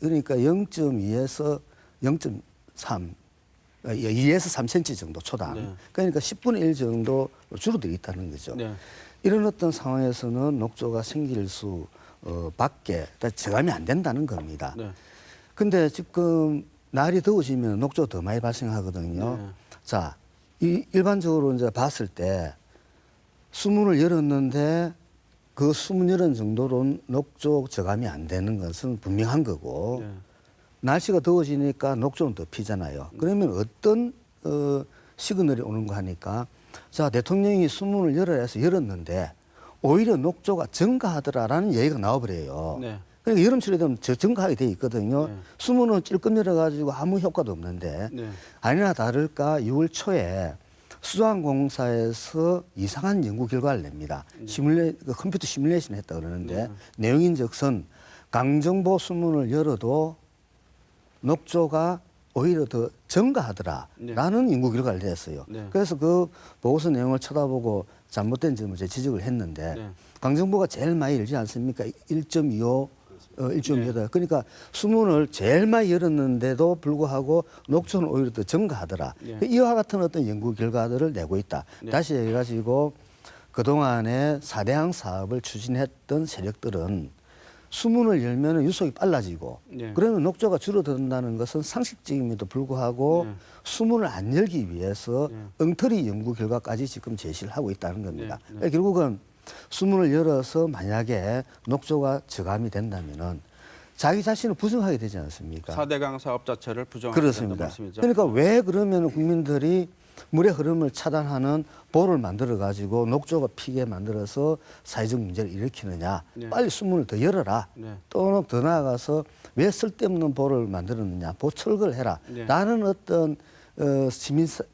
그러니까 0.2에서 0.3 2에서 3cm 정도 초당. 네. 그러니까 10분의 1 정도 줄어들어 있다는 거죠. 네. 이런 어떤 상황에서는 녹조가 생길 수 밖에 저감이 안 된다는 겁니다. 네. 근데 지금 날이 더워지면 녹조 더 많이 발생하거든요. 네. 자, 일반적으로 이제 봤을 때 수문을 열었는데 그 수문 열은 정도로는 녹조 저감이 안 되는 것은 분명한 거고 네. 날씨가 더워지니까 녹조는 더 피잖아요. 그러면 어떤 시그널이 오는 거 하니까 자, 대통령이 수문을 열어야 해서 열었는데 오히려 녹조가 증가하더라라는 얘기가 나와버려요. 네. 그러니까 여름철에 되면 증가하게 돼 있거든요. 네. 수문을 찔끔 열어가지고 아무 효과도 없는데 네. 아니나 다를까 6월 초에 수자원공사에서 이상한 연구 결과를 냅니다. 컴퓨터 시뮬레이션 했다 그러는데 내용인즉슨 강정보 수문을 열어도 녹조가 오히려 더 증가하더라라는 연구 결과를 냈어요. 네. 그래서 그 보고서 내용을 쳐다보고 잘못된 점을 제가 지적을 했는데 네. 강정보가 제일 많이 열지 않습니까? 1.25, 1.25다. 그러니까 수문을 제일 많이 열었는데도 불구하고 녹조는 오히려 더 증가하더라. 네. 이와 같은 어떤 연구 결과들을 내고 있다. 네. 다시 얘기해가지고 그동안에 4대항 사업을 추진했던 세력들은 수문을 열면 유속이 빨라지고 네. 그러면 녹조가 줄어든다는 것은 상식적임에도 불구하고 네. 수문을 안 열기 위해서 네. 엉터리 연구 결과까지 지금 제시를 하고 있다는 겁니다. 네. 네. 그러니까 결국은 수문을 열어서 만약에 녹조가 저감이 된다면은 자기 자신을 부정하게 되지 않습니까? 4대강 사업 자체를 부정하는 그렇습니다. 말씀이죠. 그러니까 왜 그러면 국민들이 물의 흐름을 차단하는 보를 만들어 가지고 녹조가 피게 만들어서 사회적 문제를 일으키느냐. 네. 빨리 수문을 더 열어라. 네. 또는 더 나아가서 왜 쓸데없는 보를 만들었느냐. 보 철거를 해라. 네. 라는 어떤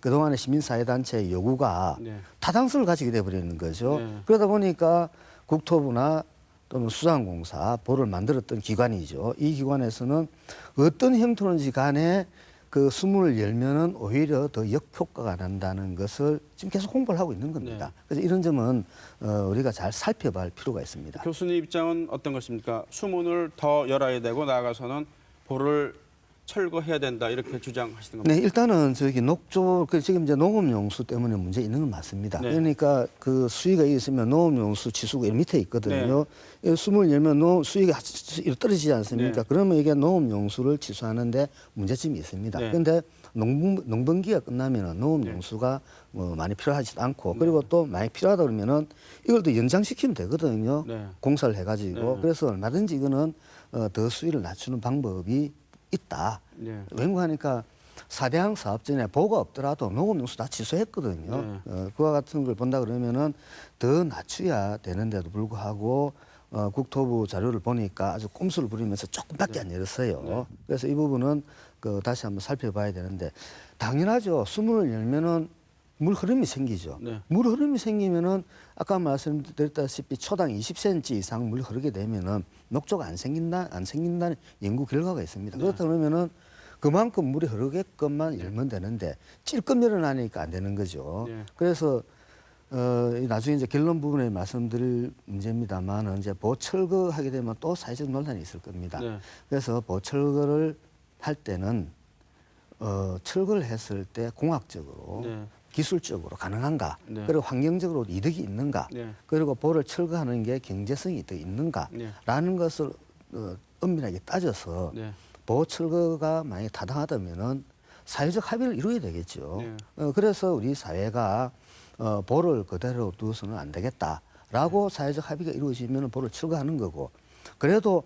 그동안의 시민사회단체의 요구가 네. 타당성을 가지게 돼버리는 거죠. 네. 그러다 보니까 국토부나 또는 수자원공사 보를 만들었던 기관이죠. 이 기관에서는 어떤 형태로든지 간에 그 수문을 열면은 오히려 더 역효과가 난다는 것을 지금 계속 홍보를 하고 있는 겁니다. 네. 그래서 이런 점은 우리가 잘 살펴볼 필요가 있습니다. 교수님 입장은 어떤 것입니까? 수문을 더 열어야 되고 나아가서는 보를 철거해야 된다 이렇게 주장하시는 겁니다. 네, 일단은 저기 녹조 지금 이제 농업용수 때문에 문제 있는 건 맞습니다. 네. 그러니까 그 수위가 있으면 농업용수 지수가 밑에 있거든요. 수문을 열면 수위가 떨어지지 않습니까? 네. 그러면 이게 농업용수를 취소하는데 문제점이 있습니다. 네. 그런데 농번기가 끝나면은 농업용수가 뭐 많이 필요하지도 않고 네. 그리고 또 많이 필요하다 그러면은 이걸 또 연장시키면 되거든요. 네. 공사를 해가지고 네. 그래서 얼마든지 이거는 더 수위를 낮추는 방법이 있다. 네. 왜냐하니까 4대항 사업 전에 보가 없더라도 농업용수 다 취소했거든요. 네. 그와 같은 걸 본다 그러면은 더 낮춰야 되는데도 불구하고 국토부 자료를 보니까 아주 꼼수를 부리면서 조금밖에 안 열었어요. 네. 그래서 이 부분은 다시 한번 살펴봐야 되는데 당연하죠. 수문을 열면은 물 흐름이 생기죠. 네. 물 흐름이 생기면은 아까 말씀드렸다시피 초당 20cm 이상 물 흐르게 되면은 녹조가 안 생긴다는 연구 결과가 있습니다. 네. 그렇다 그러면은 그만큼 물이 흐르게끔만 열면 되는데 찔끔 열어놔니까 안 되는 거죠. 네. 그래서 나중에 이제 결론 부분에 말씀드릴 문제입니다만은 이제 보철거하게 되면 또 사회적 논란이 있을 겁니다. 네. 그래서 보철거를 할 때는 철거를 했을 때 공학적으로 네. 기술적으로 가능한가? 네. 그리고 환경적으로 이득이 있는가? 네. 그리고 보를 철거하는 게 경제성이 더 있는가? 네. 라는 것을 엄밀하게 따져서 네. 보 철거가 만약에 타당하다면은 사회적 합의를 이루어야 되겠죠. 네. 그래서 우리 사회가 보를 그대로 두어서는 안 되겠다라고 사회적 합의가 이루어지면 보를 철거하는 거고 그래도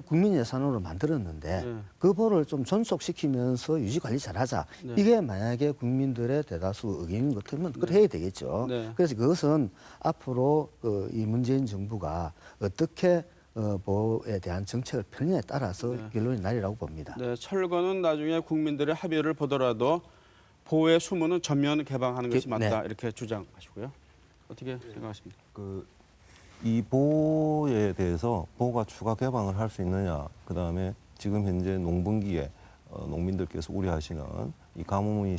국민 예산으로 만들었는데 네. 그 보를 좀 존속시키면서 유지 관리 잘하자. 네. 이게 만약에 국민들의 대다수 의견인 것 같으면 그걸 해야 되겠죠. 네. 그래서 그것은 앞으로 이 문재인 정부가 어떻게 보호에 대한 정책을 펴느냐에 따라서 네. 결론이 나리라고 봅니다. 네, 철거는 나중에 국민들의 합의를 보더라도 보의 수문은 전면 개방하는 것이 맞다 네. 이렇게 주장하시고요. 어떻게 생각하십니까? 이 보호에 대해서 보호가 추가 개방을 할 수 있느냐, 그 다음에 지금 현재 농번기에 농민들께서 우려하시는 이 가뭄이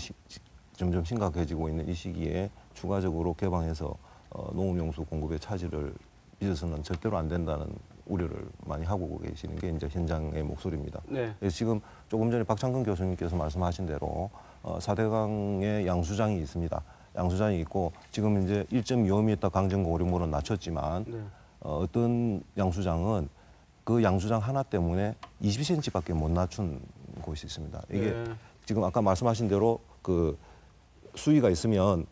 점점 심각해지고 있는 이 시기에 추가적으로 개방해서 농업용수 공급의 차질을 빚어서는 절대로 안 된다는 우려를 많이 하고 계시는 게 이제 현장의 목소리입니다. 네. 그래서 지금 조금 전에 박창근 교수님께서 말씀하신 대로 4대강에 양수장이 있습니다. 양수장이 있고 지금 이제 1.25m 강정 고류물은 낮췄지만 네. 어떤 양수장은 그 양수장 하나 때문에 20cm밖에 못 낮춘 곳이 있습니다. 이게 네. 지금 아까 말씀하신 대로 그 수위가 있으면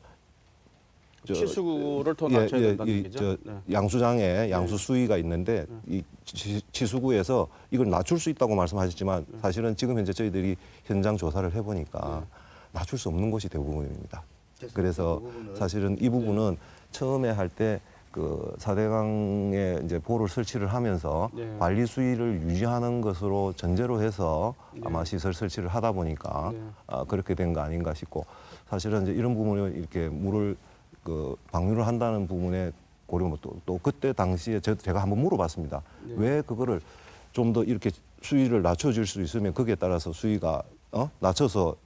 치수구를 더 낮춰야 된다는 얘기죠. 네. 양수장에 양수 수위가 있는데 이 치수구에서 이걸 낮출 수 있다고 말씀하셨지만 사실은 지금 현재 저희들이 현장 조사를 해보니까 낮출 수 없는 곳이 대부분입니다. 그래서 사실은 이 부분은 처음에 할 때 그 4대강에 이제 보를 설치를 하면서 네. 관리 수위를 유지하는 것으로 전제로 해서 아마 시설 설치를 하다 보니까 네. 그렇게 된 거 아닌가 싶고, 사실은 이제 이런 부분을 이렇게 물을 그 방류를 한다는 부분에 고려 또 그때 당시에 제가 한번 물어봤습니다. 네. 왜 그거를 좀 더 이렇게 수위를 낮춰줄 수 있으면 거기에 따라서 수위가 낮춰서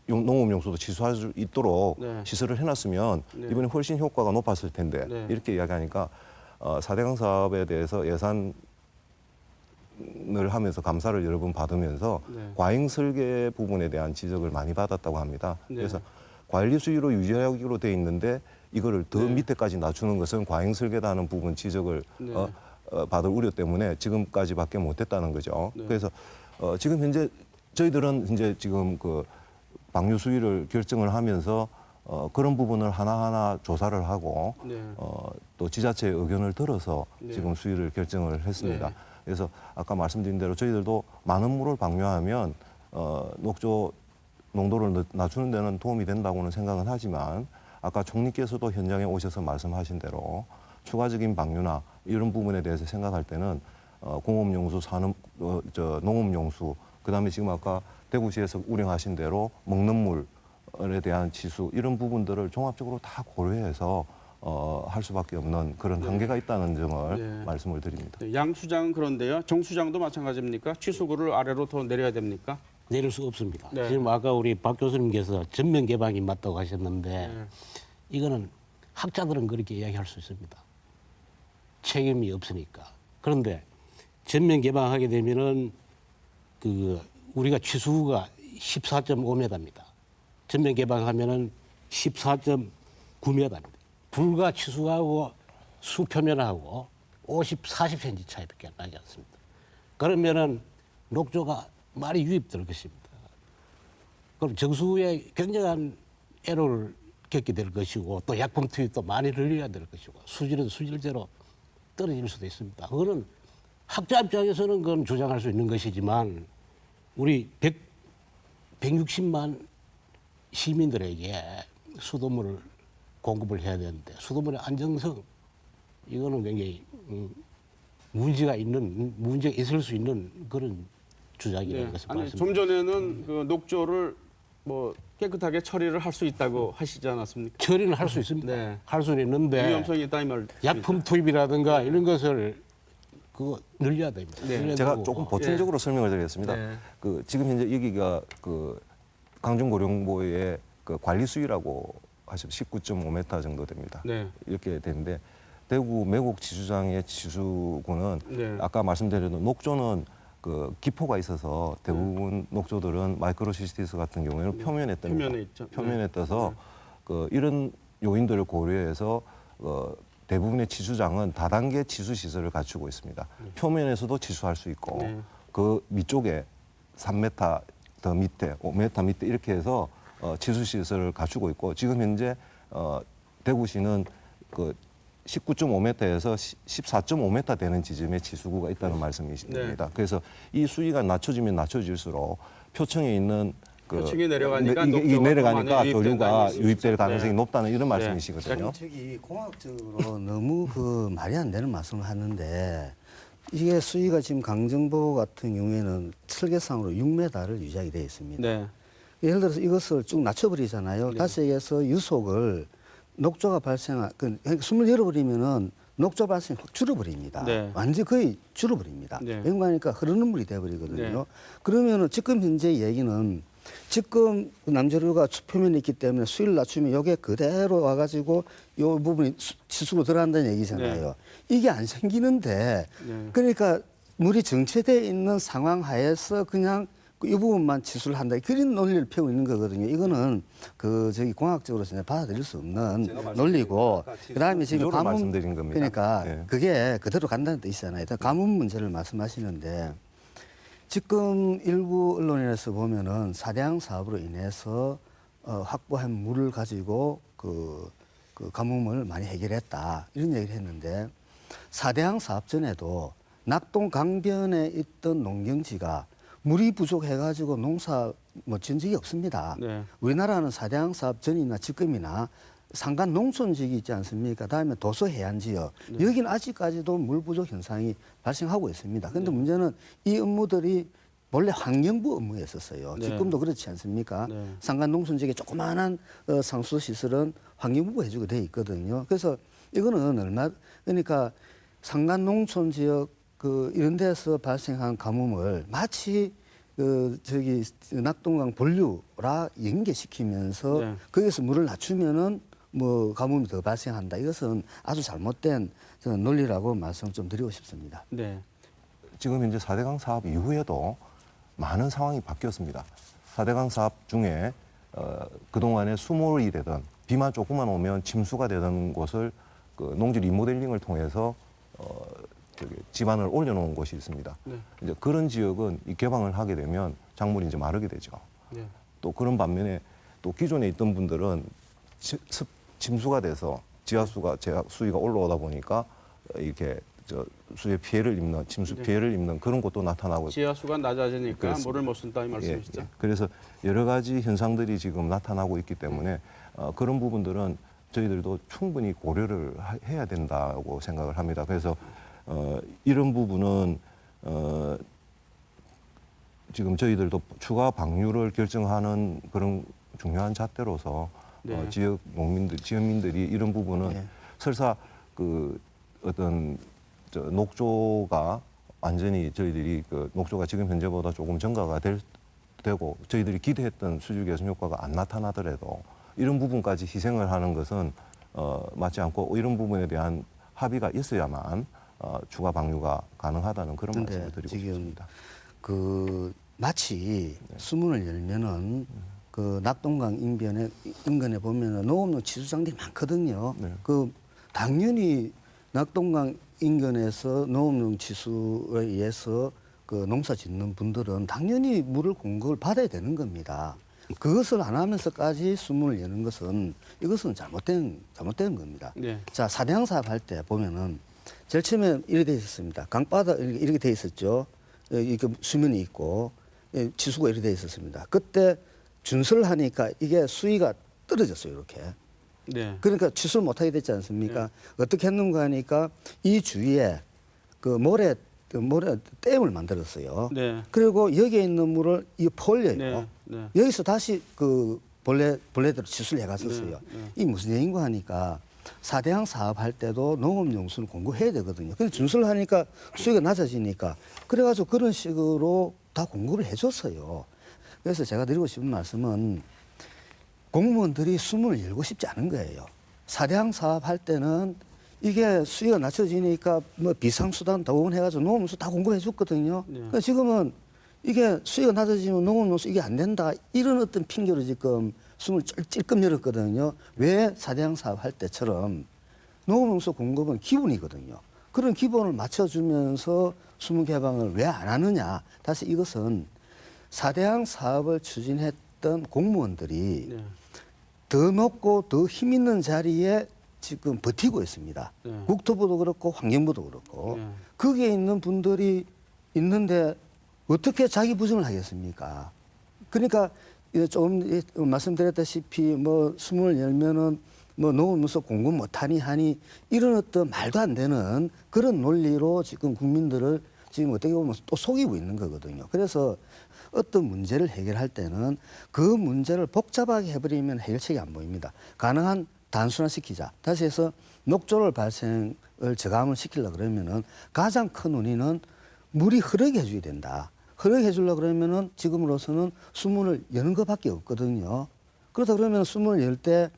농업용수도 취소할 수 있도록 네. 시설을 해놨으면 네. 이번에 훨씬 효과가 높았을 텐데 네. 이렇게 이야기하니까 4대강 사업에 대해서 예산을 하면서 감사를 여러 번 받으면서 네. 과잉 설계 부분에 대한 지적을 많이 받았다고 합니다. 네. 그래서 관리 수위로 유지하기로 돼 있는데 이거를 더 네. 밑에까지 낮추는 것은 과잉 설계다는 부분 지적을 네. 받을 우려 때문에 지금까지밖에 못했다는 거죠. 네. 그래서 지금 현재 저희들은 이제 지금 그 방류 수위를 결정을 하면서 그런 부분을 하나하나 조사를 하고 네. 또 지자체의 의견을 들어서 네. 지금 수위를 결정을 했습니다. 네. 그래서 아까 말씀드린 대로 저희들도 많은 물을 방류하면 녹조 농도를 낮추는 데는 도움이 된다고는 생각은 하지만 아까 총리께서도 현장에 오셔서 말씀하신 대로 추가적인 방류나 이런 부분에 대해서 생각할 때는 공업용수, 농업용수, 그다음에 지금 아까 대구시에서 우려하신 대로 먹는 물에 대한 지수 이런 부분들을 종합적으로 다 고려해서 할 수밖에 없는 그런 한계가 있다는 점을 네. 말씀을 드립니다. 네, 양 수장은 그런데요. 정 수장도 마찬가지입니까? 취수구를 아래로 더 내려야 됩니까? 내릴 수 없습니다. 네. 지금 아까 우리 박 교수님께서 전면 개방이 맞다고 하셨는데 네. 이거는 학자들은 그렇게 이야기할 수 있습니다. 책임이 없으니까. 그런데 전면 개방하게 되면은 그 우리가 취수구가 14.5m입니다. 전면 개방하면은 14.9m입니다. 불과 취수하고 수 표면하고 40cm 차이밖에 나지 않습니다. 그러면은 녹조가 많이 유입될 것입니다. 그럼 정수에 굉장한 애로를 겪게 될 것이고 또 약품 투입도 많이 늘려야 될 것이고 수질은 수질대로 떨어질 수도 있습니다. 그거는 학자 입장에서는 그건 주장할 수 있는 것이지만 우리 160만 시민들에게 수돗물을 공급을 해야 되는데 수돗물의 안정성 이거는 굉장히 문제가 있을 수 있는 그런 주장이라는 네. 것을 아니, 말씀드립니다. 좀 전에는 그 녹조를 뭐 깨끗하게 처리를 할 수 있다고 하시지 않았습니까? 처리는 할 수 있습니다. 네. 할 수는 있는데 위험성이 있다 이 말. 약품 투입이라든가 이런 것을 그거 늘려야 됩니다. 네. 늘려야 제가 되고. 조금 보충적으로 설명을 드리겠습니다. 네. 그 지금 현재 여기가 그 강준고령보의 그 관리 수위라고 하시면 19.5m 정도 됩니다. 네. 이렇게 되는데 대구 매곡 지수장의 지수구는 네. 아까 말씀드린 대로 녹조는 그 기포가 있어서 대부분 녹조들은 마이크로시스티스 같은 경우에는 표면에 뜹니다. 표면에 있죠. 표면에 네. 떠서 그 이런 요인들을 고려해서 대부분의 지수장은 다단계 지수 시설을 갖추고 있습니다. 표면에서도 지수할 수 있고 네. 그 밑쪽에 3m 더 밑에, 5m 밑에 이렇게 해서 지수 시설을 갖추고 있고 지금 현재 대구시는 그 19.5m에서 14.5m 되는 지점에 지수구가 있다는 말씀이신 네. 겁니다. 그래서 이 수위가 낮춰지면 낮춰질수록 표층에 있는 표층이 내려가니까 이게 녹조가 내려가니까 더 많이 교류가 유입된다는 유입될 가능성이 네. 높다는 이런 네. 말씀이시거든요. 저기 공학적으로 너무 그 말이 안 되는 말씀을 하는데 이게 수위가 지금 강정보 같은 경우에는 설계상으로 6m를 유지하게 되어 있습니다. 네. 예를 들어서 이것을 쭉 낮춰버리잖아요. 다시 얘기해서 유속을 녹조가 그러니까 숨을 열어버리면은 녹조 발생이 확 줄어버립니다. 네. 완전 거의 줄어버립니다. 네. 왜냐하니까 흐르는 물이 돼버리거든요. 네. 그러면은 지금 현재 얘기는 지금 남조류가 표면에 있기 때문에 수위를 낮추면 이게 그대로 와가지고 이 부분이 지수로 들어간다는 얘기잖아요. 이게 안 생기는데 네. 그러니까 물이 정체되어 있는 상황 하에서 그냥 이 부분만 지수를 한다. 그런 논리를 펴고 있는 거거든요. 이거는 공학적으로 전혀 받아들일 수 없는 논리고, 그 다음에 지금 구조를 가뭄, 말씀드린 겁니다. 그러니까 네. 그게 그대로 간다는 뜻이잖아요. 일단 가뭄 문제를 말씀하시는데 지금 일부 언론에서 보면은 사대양 사업으로 인해서 확보한 물을 가지고 그 가뭄을 많이 해결했다. 이런 얘기를 했는데 사대양 사업 전에도 낙동 강변에 있던 농경지가 물이 부족해가지고 농사 뭐 지은 적이 없습니다. 네. 우리나라는 4대강 사업 전이나 지금이나 산간 농촌지역이 있지 않습니까? 다음에 도서 해안지역. 여기는 아직까지도 물 부족 현상이 발생하고 있습니다. 그런데 문제는 이 업무들이 원래 환경부 업무였었어요. 네. 지금도 그렇지 않습니까? 네. 산간 농촌지역에 조그마한 상수 시설은 환경부가 해주게 돼 있거든요. 그래서 이거는 그러니까 산간 농촌 지역 이런 데서 발생한 가뭄을 마치 낙동강 본류라 연계시키면서 네. 거기서 물을 낮추면은 뭐 가뭄이 더 발생한다. 이것은 아주 잘못된 저는 논리라고 말씀 좀 드리고 싶습니다. 네. 지금 현재 4대강 사업 이후에도 많은 상황이 바뀌었습니다. 4대강 사업 중에 그동안에 수몰이 되던 비만 조금만 오면 침수가 되던 곳을 그 농지 리모델링을 통해서 지반을 올려놓은 곳이 있습니다. 네. 이제 그런 지역은 이 개방을 하게 되면 작물이 이제 마르게 되죠. 네. 또 그런 반면에 또 기존에 있던 분들은 침수가 돼서 지하수가 수위가 올라오다 보니까 이렇게 수의 피해를 입는 침수 네. 피해를 입는 그런 것도 나타나고 지하수가 낮아지니까 그렇습니다. 물을 못 쓴다 이 말씀이시죠? 그래서 여러 가지 현상들이 지금 나타나고 있기 때문에 그런 부분들은 저희들도 충분히 고려를 해야 된다고 생각을 합니다. 그래서 이런 부분은 지금 저희들도 추가 방류를 결정하는 그런 중요한 잣대로서 네. 지역민들이 이런 부분은 네. 설사 그 어떤 녹조가 완전히 저희들이 녹조가 지금 현재보다 조금 증가가 되고 저희들이 기대했던 수질 개선 효과가 안 나타나더라도 이런 부분까지 희생을 하는 것은 맞지 않고 이런 부분에 대한 합의가 있어야만 추가 방류가 가능하다는 그런 말씀을 드리고 지금 싶습니다. 마치 수문을 열면은 낙동강 인근에 보면은 농업용 치수장들이 많거든요. 네. 당연히 낙동강 인근에서 농업용 치수에 의해서 농사 짓는 분들은 당연히 물을 공급을 받아야 되는 겁니다. 그것을 안 하면서까지 수문을 여는 것은 이것은 잘못된 겁니다. 네. 자, 4대강 사업 할 때 보면은 제일 처음에 이렇게 돼 있었습니다. 강바닥 이렇게 돼 있었죠. 이렇게 수면이 있고 지수가 이렇게 돼 있었습니다. 그때 준설을 하니까 이게 수위가 떨어졌어요, 이렇게. 네. 그러니까 취소를 못하게 됐지 않습니까? 어떻게 했는가 하니까 이 주위에 모래 댐을 만들었어요. 네. 그리고 여기에 있는 물을 퍼올려요. 네. 네. 여기서 다시 본래대로 취수를 해갔었어요. 네. 이 무슨 얘기인가 하니까 4대강 사업할 때도 농업용수는 공급해야 되거든요. 근데 준설을 하니까 수위가 낮아지니까 그래가지고 그런 식으로 다 공급을 해줬어요. 그래서 제가 드리고 싶은 말씀은 공무원들이 수문을 열고 싶지 않은 거예요. 4대강 사업할 때는 이게 수위가 낮춰지니까 뭐 비상수단 동원해가지고 농업용수 다 공급해 줬거든요. 네. 그러니까 지금은 이게 수위가 낮아지면 농업용수 이게 안 된다. 이런 어떤 핑계로 지금 숨을 찔끔 열었거든요. 왜 4대강 사업할 때처럼 농업용수 공급은 기본이거든요. 그런 기본을 맞춰주면서 수문 개방을 왜 안 하느냐. 다시 이것은 4대강 사업을 추진했던 공무원들이 네. 더 높고 더 힘 있는 자리에 지금 버티고 있습니다. 네. 국토부도 그렇고 환경부도 그렇고 네. 거기에 있는 분들이 있는데 어떻게 자기 부정을 하겠습니까? 그러니까 조금 말씀드렸다시피 뭐 수문을 열면은 뭐 농업용수 공급 못하니 하니 이런 어떤 말도 안 되는 그런 논리로 지금 국민들을 지금 어떻게 보면 또 속이고 있는 거거든요. 그래서 어떤 문제를 해결할 때는 그 문제를 복잡하게 해버리면 해결책이 안 보입니다. 가능한 단순화시키자. 다시 해서 녹조를 발생을 저감을 시키려고 그러면은 가장 큰 원인은 물이 흐르게 해줘야 된다. 흐르게 해주려고 그러면은 지금으로서는 수문을 여는 것밖에 없거든요. 그러다 그러면 수문을 열 때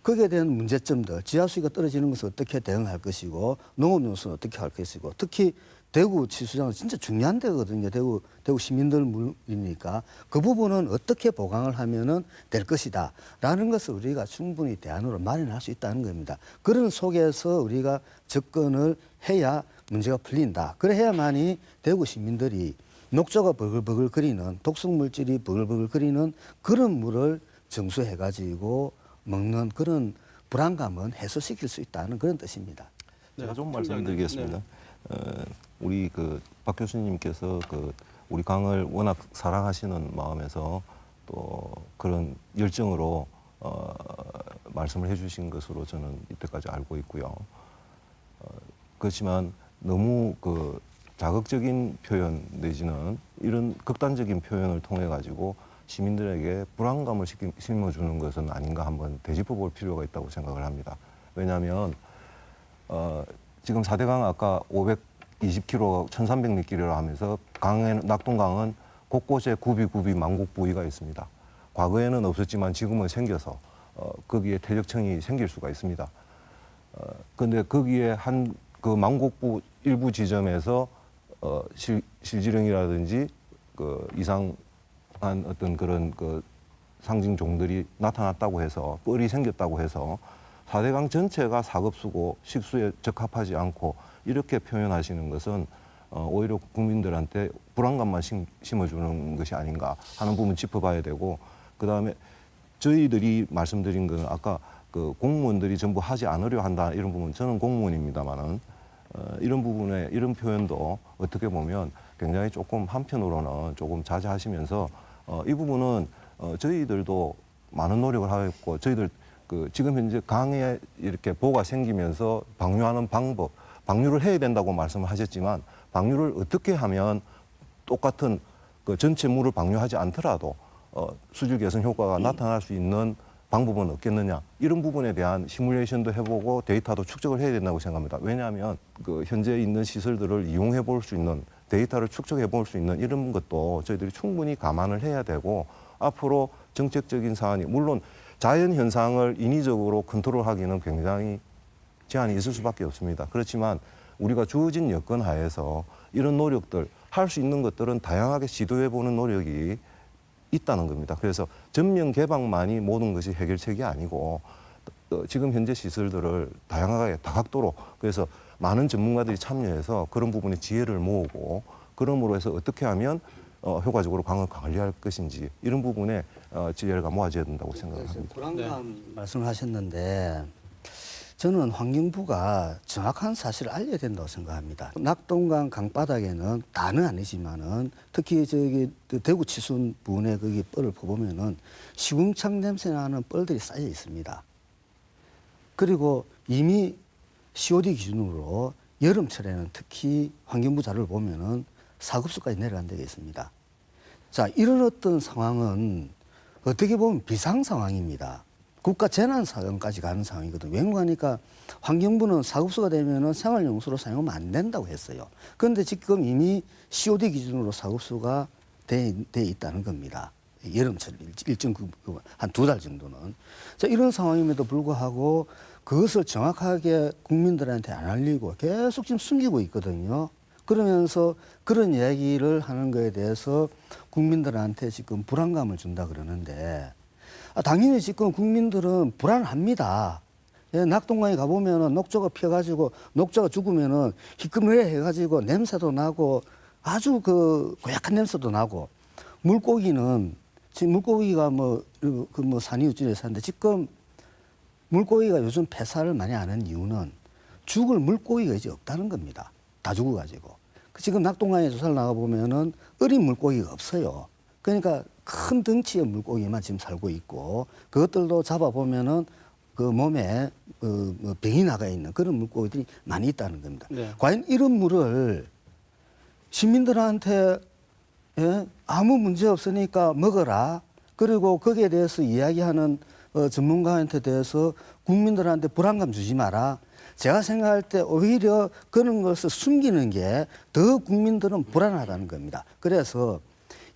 거기에 대한 문제점들, 지하수위가 떨어지는 것을 어떻게 대응할 것이고 농업용수는 어떻게 할 것이고 특히 대구 치수장은 진짜 중요한 데거든요. 대구 시민들 물이니까 그 부분은 어떻게 보강을 하면은 될 것이다라는 것을 우리가 충분히 대안으로 마련할 수 있다는 겁니다. 그런 속에서 우리가 접근을 해야 문제가 풀린다. 그래야만이 대구 시민들이 녹조가 버글버글거리는 독성 물질이 버글버글거리는 그런 물을 정수해가지고 먹는 그런 불안감은 해소시킬 수 있다는 그런 뜻입니다. 제가 좀 네. 말씀드리겠습니다. 우리 박 교수님께서 우리 강을 워낙 사랑하시는 마음에서 또 그런 열정으로 말씀을 해주신 것으로 저는 이때까지 알고 있고요. 그렇지만 너무 그 자극적인 표현 내지는 이런 극단적인 표현을 통해 가지고 시민들에게 불안감을 심어주는 것은 아닌가 한번 되짚어 볼 필요가 있다고 생각을 합니다. 왜냐하면 지금 4대강 아까 520km, 1300리길이라 하면서 낙동강은 곳곳에 굽이 만곡 부위가 있습니다. 과거에는 없었지만 지금은 생겨서 거기에 퇴적층이 생길 수가 있습니다. 그런데 거기에 한 그 만곡부 일부 지점에서 실지령이라든지 그 이상한 어떤 그런 그 상징 종들이 나타났다고 해서 뻘이 생겼다고 해서 4대강 전체가 사급수고 식수에 적합하지 않고 이렇게 표현하시는 것은 오히려 국민들한테 불안감만 심어주는 것이 아닌가 하는 부분 짚어봐야 되고, 그다음에 저희들이 말씀드린 건 아까 그 공무원들이 전부 하지 않으려 한다 이런 부분, 저는 공무원입니다만은 이런 부분에 이런 표현도 어떻게 보면 굉장히 조금 한편으로는 조금 자제하시면서 이 부분은 저희들도 많은 노력을 하고 저희들 그 지금 현재 강에 이렇게 보가 생기면서 방류하는 방법, 방류를 해야 된다고 말씀을 하셨지만 방류를 어떻게 하면 똑같은 그 전체 물을 방류하지 않더라도 수질 개선 효과가 나타날 수 있는 방법은 없겠느냐, 이런 부분에 대한 시뮬레이션도 해보고 데이터도 축적을 해야 된다고 생각합니다. 왜냐하면 그 현재 있는 시설들을 이용해 볼 수 있는 데이터를 축적해 볼 수 있는 이런 것도 저희들이 충분히 감안을 해야 되고, 앞으로 정책적인 사안이 물론 자연 현상을 인위적으로 컨트롤하기는 굉장히 제한이 있을 수밖에 없습니다. 그렇지만 우리가 주어진 여건 하에서 이런 노력들, 할 수 있는 것들은 다양하게 시도해 보는 노력이 있다는 겁니다. 그래서 전면 개방만이 모든 것이 해결책이 아니고 지금 현재 시설들을 다양하게 다각도로, 그래서 많은 전문가들이 참여해서 그런 부분에 지혜를 모으고 그럼으로 해서 어떻게 하면 효과적으로 강을 관리할 것인지 이런 부분에 지혜가 모아져야 된다고 생각합니다. 불안감 말씀을 하셨는데 저는 환경부가 정확한 사실을 알려야 된다고 생각합니다. 낙동강 강바닥에는 다는 아니지만은 특히 저기 대구 치순 부근에 거기 뻘을 퍼보면은 시궁창 냄새 나는 뻘들이 쌓여 있습니다. 그리고 이미 COD 기준으로 여름철에는 특히 환경부 자료를 보면은 4급수까지 내려간 데가 있습니다. 자, 이런 어떤 상황은 어떻게 보면 비상 상황입니다. 국가 재난 상황까지 가는 상황이거든요. 왜냐하니까 환경부는 4급수가 되면은 생활용수로 사용하면 안 된다고 했어요. 그런데 지금 이미 COD 기준으로 4급수가 돼 있다는 겁니다. 여름철 일정 한 2달 정도는. 자, 이런 상황임에도 불구하고 그것을 정확하게 국민들한테 안 알리고 계속 지금 숨기고 있거든요. 그러면서 그런 이야기를 하는 거에 대해서 국민들한테 지금 불안감을 준다 그러는데, 당연히 지금 국민들은 불안합니다. 예, 낙동강에 가보면은 녹조가 피어가지고 녹조가 죽으면은 희끄무레 해가지고 냄새도 나고 아주 그 고약한 냄새도 나고, 물고기는 지금 물고기가 뭐 산이웃질에 사는데 지금 물고기가 요즘 폐사를 많이 하는 이유는 죽을 물고기가 이제 없다는 겁니다. 다 죽어가지고. 지금 낙동강에 조사를 나가보면은 어린 물고기가 없어요. 그러니까 큰 덩치의 물고기만 지금 살고 있고, 그것들도 잡아보면은 그 몸에 병이 나가 있는 그런 물고기들이 많이 있다는 겁니다. 네. 과연 이런 물을 시민들한테 아무 문제 없으니까 먹어라, 그리고 거기에 대해서 이야기하는 전문가한테 대해서 국민들한테 불안감 주지 마라. 제가 생각할 때 오히려 그런 것을 숨기는 게 더 국민들은 불안하다는 겁니다. 그래서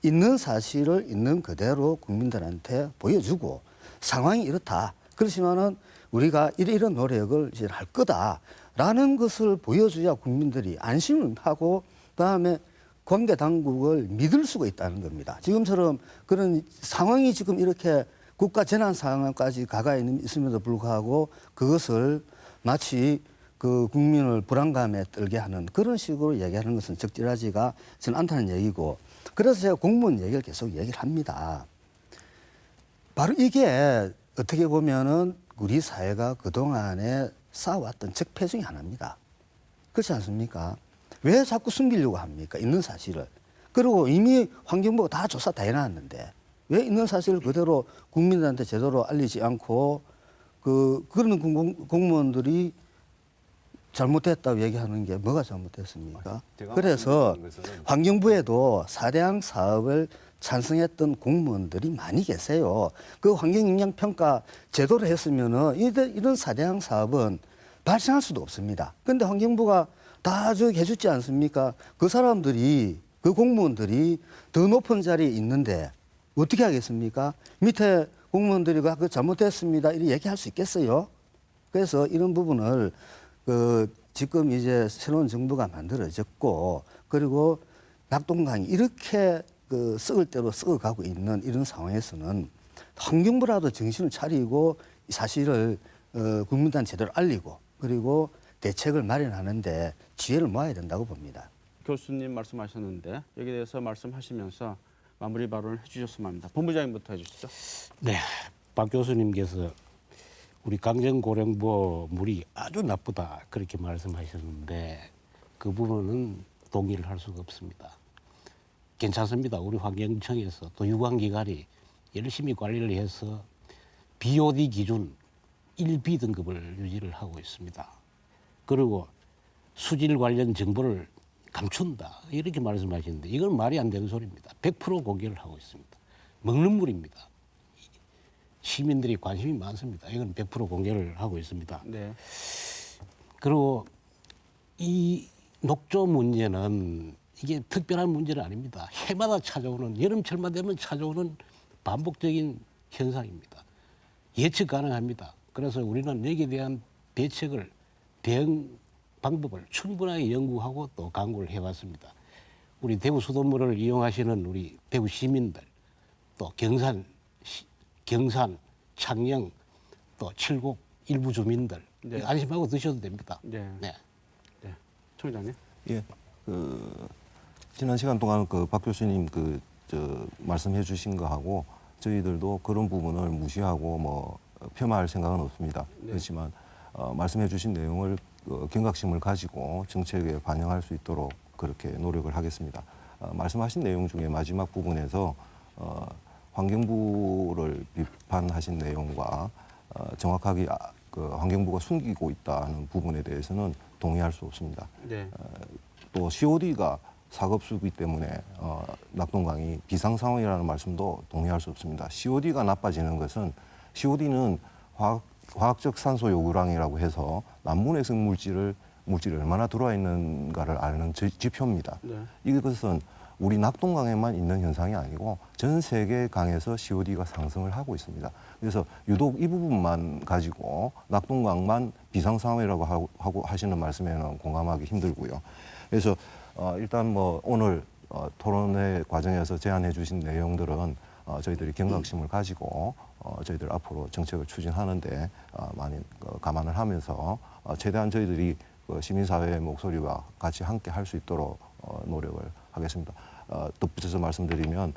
있는 사실을 있는 그대로 국민들한테 보여주고, 상황이 이렇다, 그렇지만은 우리가 이런 노력을 이제 할 거다라는 것을 보여줘야 국민들이 안심을 하고 그다음에 관계 당국을 믿을 수가 있다는 겁니다. 지금처럼 그런 상황이 지금 이렇게 국가 재난 상황까지 가가 있음에도 불구하고 그것을 마치 그 국민을 불안감에 떨게 하는 그런 식으로 얘기하는 것은 적절하지가 저는 않다는 얘기고, 그래서 제가 공무원 얘기를 계속 얘기를 합니다. 바로 이게 어떻게 보면은 우리 사회가 그동안에 쌓아왔던 적폐 중에 하나입니다. 그렇지 않습니까? 왜 자꾸 숨기려고 합니까? 있는 사실을. 그리고 이미 환경부가 다 조사 다 해놨는데 왜 있는 사실을 그대로 국민들한테 제대로 알리지 않고 그런 공무원들이 잘못됐다고 얘기하는 게 뭐가 잘못됐습니까? 제가 그래서 말씀드린 것은 환경부에도 4대강 사업을 찬성했던 공무원들이 많이 계세요. 그 환경영향평가 제도를 했으면은 이런 4대강 사업은 발생할 수도 없습니다. 그런데 환경부가 다 저기 해주지 않습니까? 그 사람들이, 그 공무원들이 더 높은 자리에 있는데 어떻게 하겠습니까? 밑에 공무원들이 그 잘못됐습니다. 이렇게 얘기할 수 있겠어요? 그래서 이런 부분을 지금 이제 새로운 정부가 만들어졌고 그리고 낙동강이 이렇게 썩을 대로 썩어가고 있는 이런 상황에서는 환경부라도 정신을 차리고 사실을 국민들한테 제대로 알리고 그리고 대책을 마련하는데 지혜를 모아야 된다고 봅니다. 교수님 말씀하셨는데 여기에 대해서 말씀하시면서 마무리 발언을 해주셨으면 합니다. 본부장님부터 해주시죠. 네, 박 교수님께서 우리 강정고령보 물이 아주 나쁘다 그렇게 말씀하셨는데 그 부분은 동의를 할 수가 없습니다. 괜찮습니다. 우리 환경청에서 또 유관기관이 열심히 관리를 해서 BOD 기준 1B 등급을 유지를 하고 있습니다. 그리고 수질 관련 정보를 감춘다 이렇게 말씀하시는데 이건 말이 안 되는 소리입니다. 100% 공개를 하고 있습니다. 먹는 물입니다. 시민들이 관심이 많습니다. 이건 100% 공개를 하고 있습니다. 네. 그리고 이 녹조 문제는 이게 특별한 문제는 아닙니다. 해마다 찾아오는 여름철만 되면 찾아오는 반복적인 현상입니다. 예측 가능합니다. 그래서 우리는 여기에 대한 대책을 대응 방법을 충분하게 연구하고 또 강구를 해왔습니다. 우리 대구 수돗물을 이용하시는 우리 대구 시민들, 또 경산, 창녕, 또 칠곡 일부 주민들 네. 안심하고 드셔도 됩니다. 네. 네. 네. 총장님. 예, 지난 시간 동안 박 교수님 말씀해 주신 거하고 저희들도 그런 부분을 무시하고 뭐 폄하할 생각은 없습니다. 네. 그렇지만 말씀해 주신 내용을 경각심을 가지고 정책에 반영할 수 있도록 그렇게 노력을 하겠습니다. 말씀하신 내용 중에 마지막 부분에서 환경부를 비판하신 내용과 정확하게 환경부가 숨기고 있다는 부분에 대해서는 동의할 수 없습니다. 네. 또 COD가 사급수기 때문에 낙동강이 비상 상황이라는 말씀도 동의할 수 없습니다. COD가 나빠지는 것은 COD는 화학적 산소 요구량이라고 해서 남문해성 물질이 얼마나 들어와 있는가를 아는 지표입니다. 네. 이것은 우리 낙동강에만 있는 현상이 아니고 전 세계 강에서 COD가 상승을 하고 있습니다. 그래서 유독 이 부분만 가지고 낙동강만 비상 상황이라고 하고 하시는 말씀에는 공감하기 힘들고요. 그래서 일단 뭐 오늘 토론회 과정에서 제안해 주신 내용들은 저희들이 경각심을 가지고 저희들 앞으로 정책을 추진하는데 많이 감안을 하면서 최대한 저희들이 시민사회의 목소리와 같이 함께 할 수 있도록 노력을 하겠습니다. 덧붙여서 말씀드리면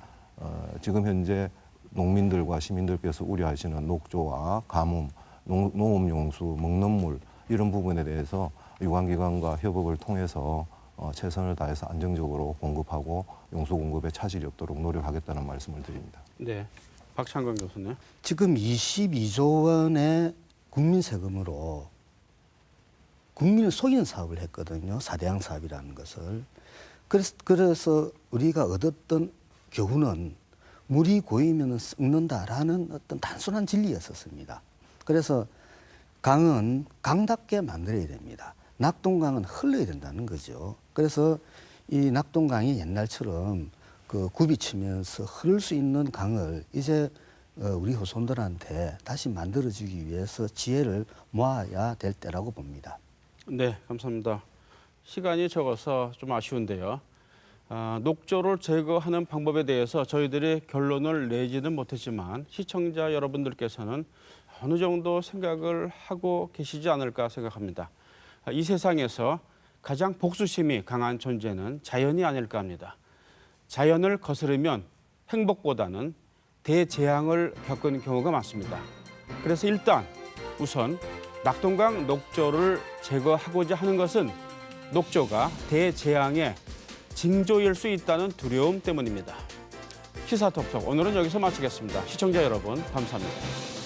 지금 현재 농민들과 시민들께서 우려하시는 녹조와 가뭄, 농업용수, 먹는 물 이런 부분에 대해서 유관기관과 협업을 통해서 최선을 다해서 안정적으로 공급하고 용수 공급에 차질이 없도록 노력하겠다는 말씀을 드립니다. 네. 박창건 교수님. 지금 22조 원의 국민 세금으로 국민을 속이는 사업을 했거든요. 4대강 사업이라는 것을. 그래서 우리가 얻었던 교훈은 물이 고이면 썩는다라는 어떤 단순한 진리였었습니다. 그래서 강은 강답게 만들어야 됩니다. 낙동강은 흘러야 된다는 거죠. 그래서 이 낙동강이 옛날처럼 굽이치면서 흐를 수 있는 강을 이제 우리 후손들한테 다시 만들어주기 위해서 지혜를 모아야 될 때라고 봅니다. 네, 감사합니다. 시간이 적어서 좀 아쉬운데요. 녹조를 제거하는 방법에 대해서 저희들이 결론을 내지는 못했지만 시청자 여러분들께서는 어느 정도 생각을 하고 계시지 않을까 생각합니다. 이 세상에서 가장 복수심이 강한 존재는 자연이 아닐까 합니다. 자연을 거스르면 행복보다는 대재앙을 겪은 경우가 많습니다. 그래서 일단 우선 낙동강 녹조를 제거하고자 하는 것은 녹조가 대재앙의 징조일 수 있다는 두려움 때문입니다. 시사톡톡 오늘은 여기서 마치겠습니다. 시청자 여러분 감사합니다.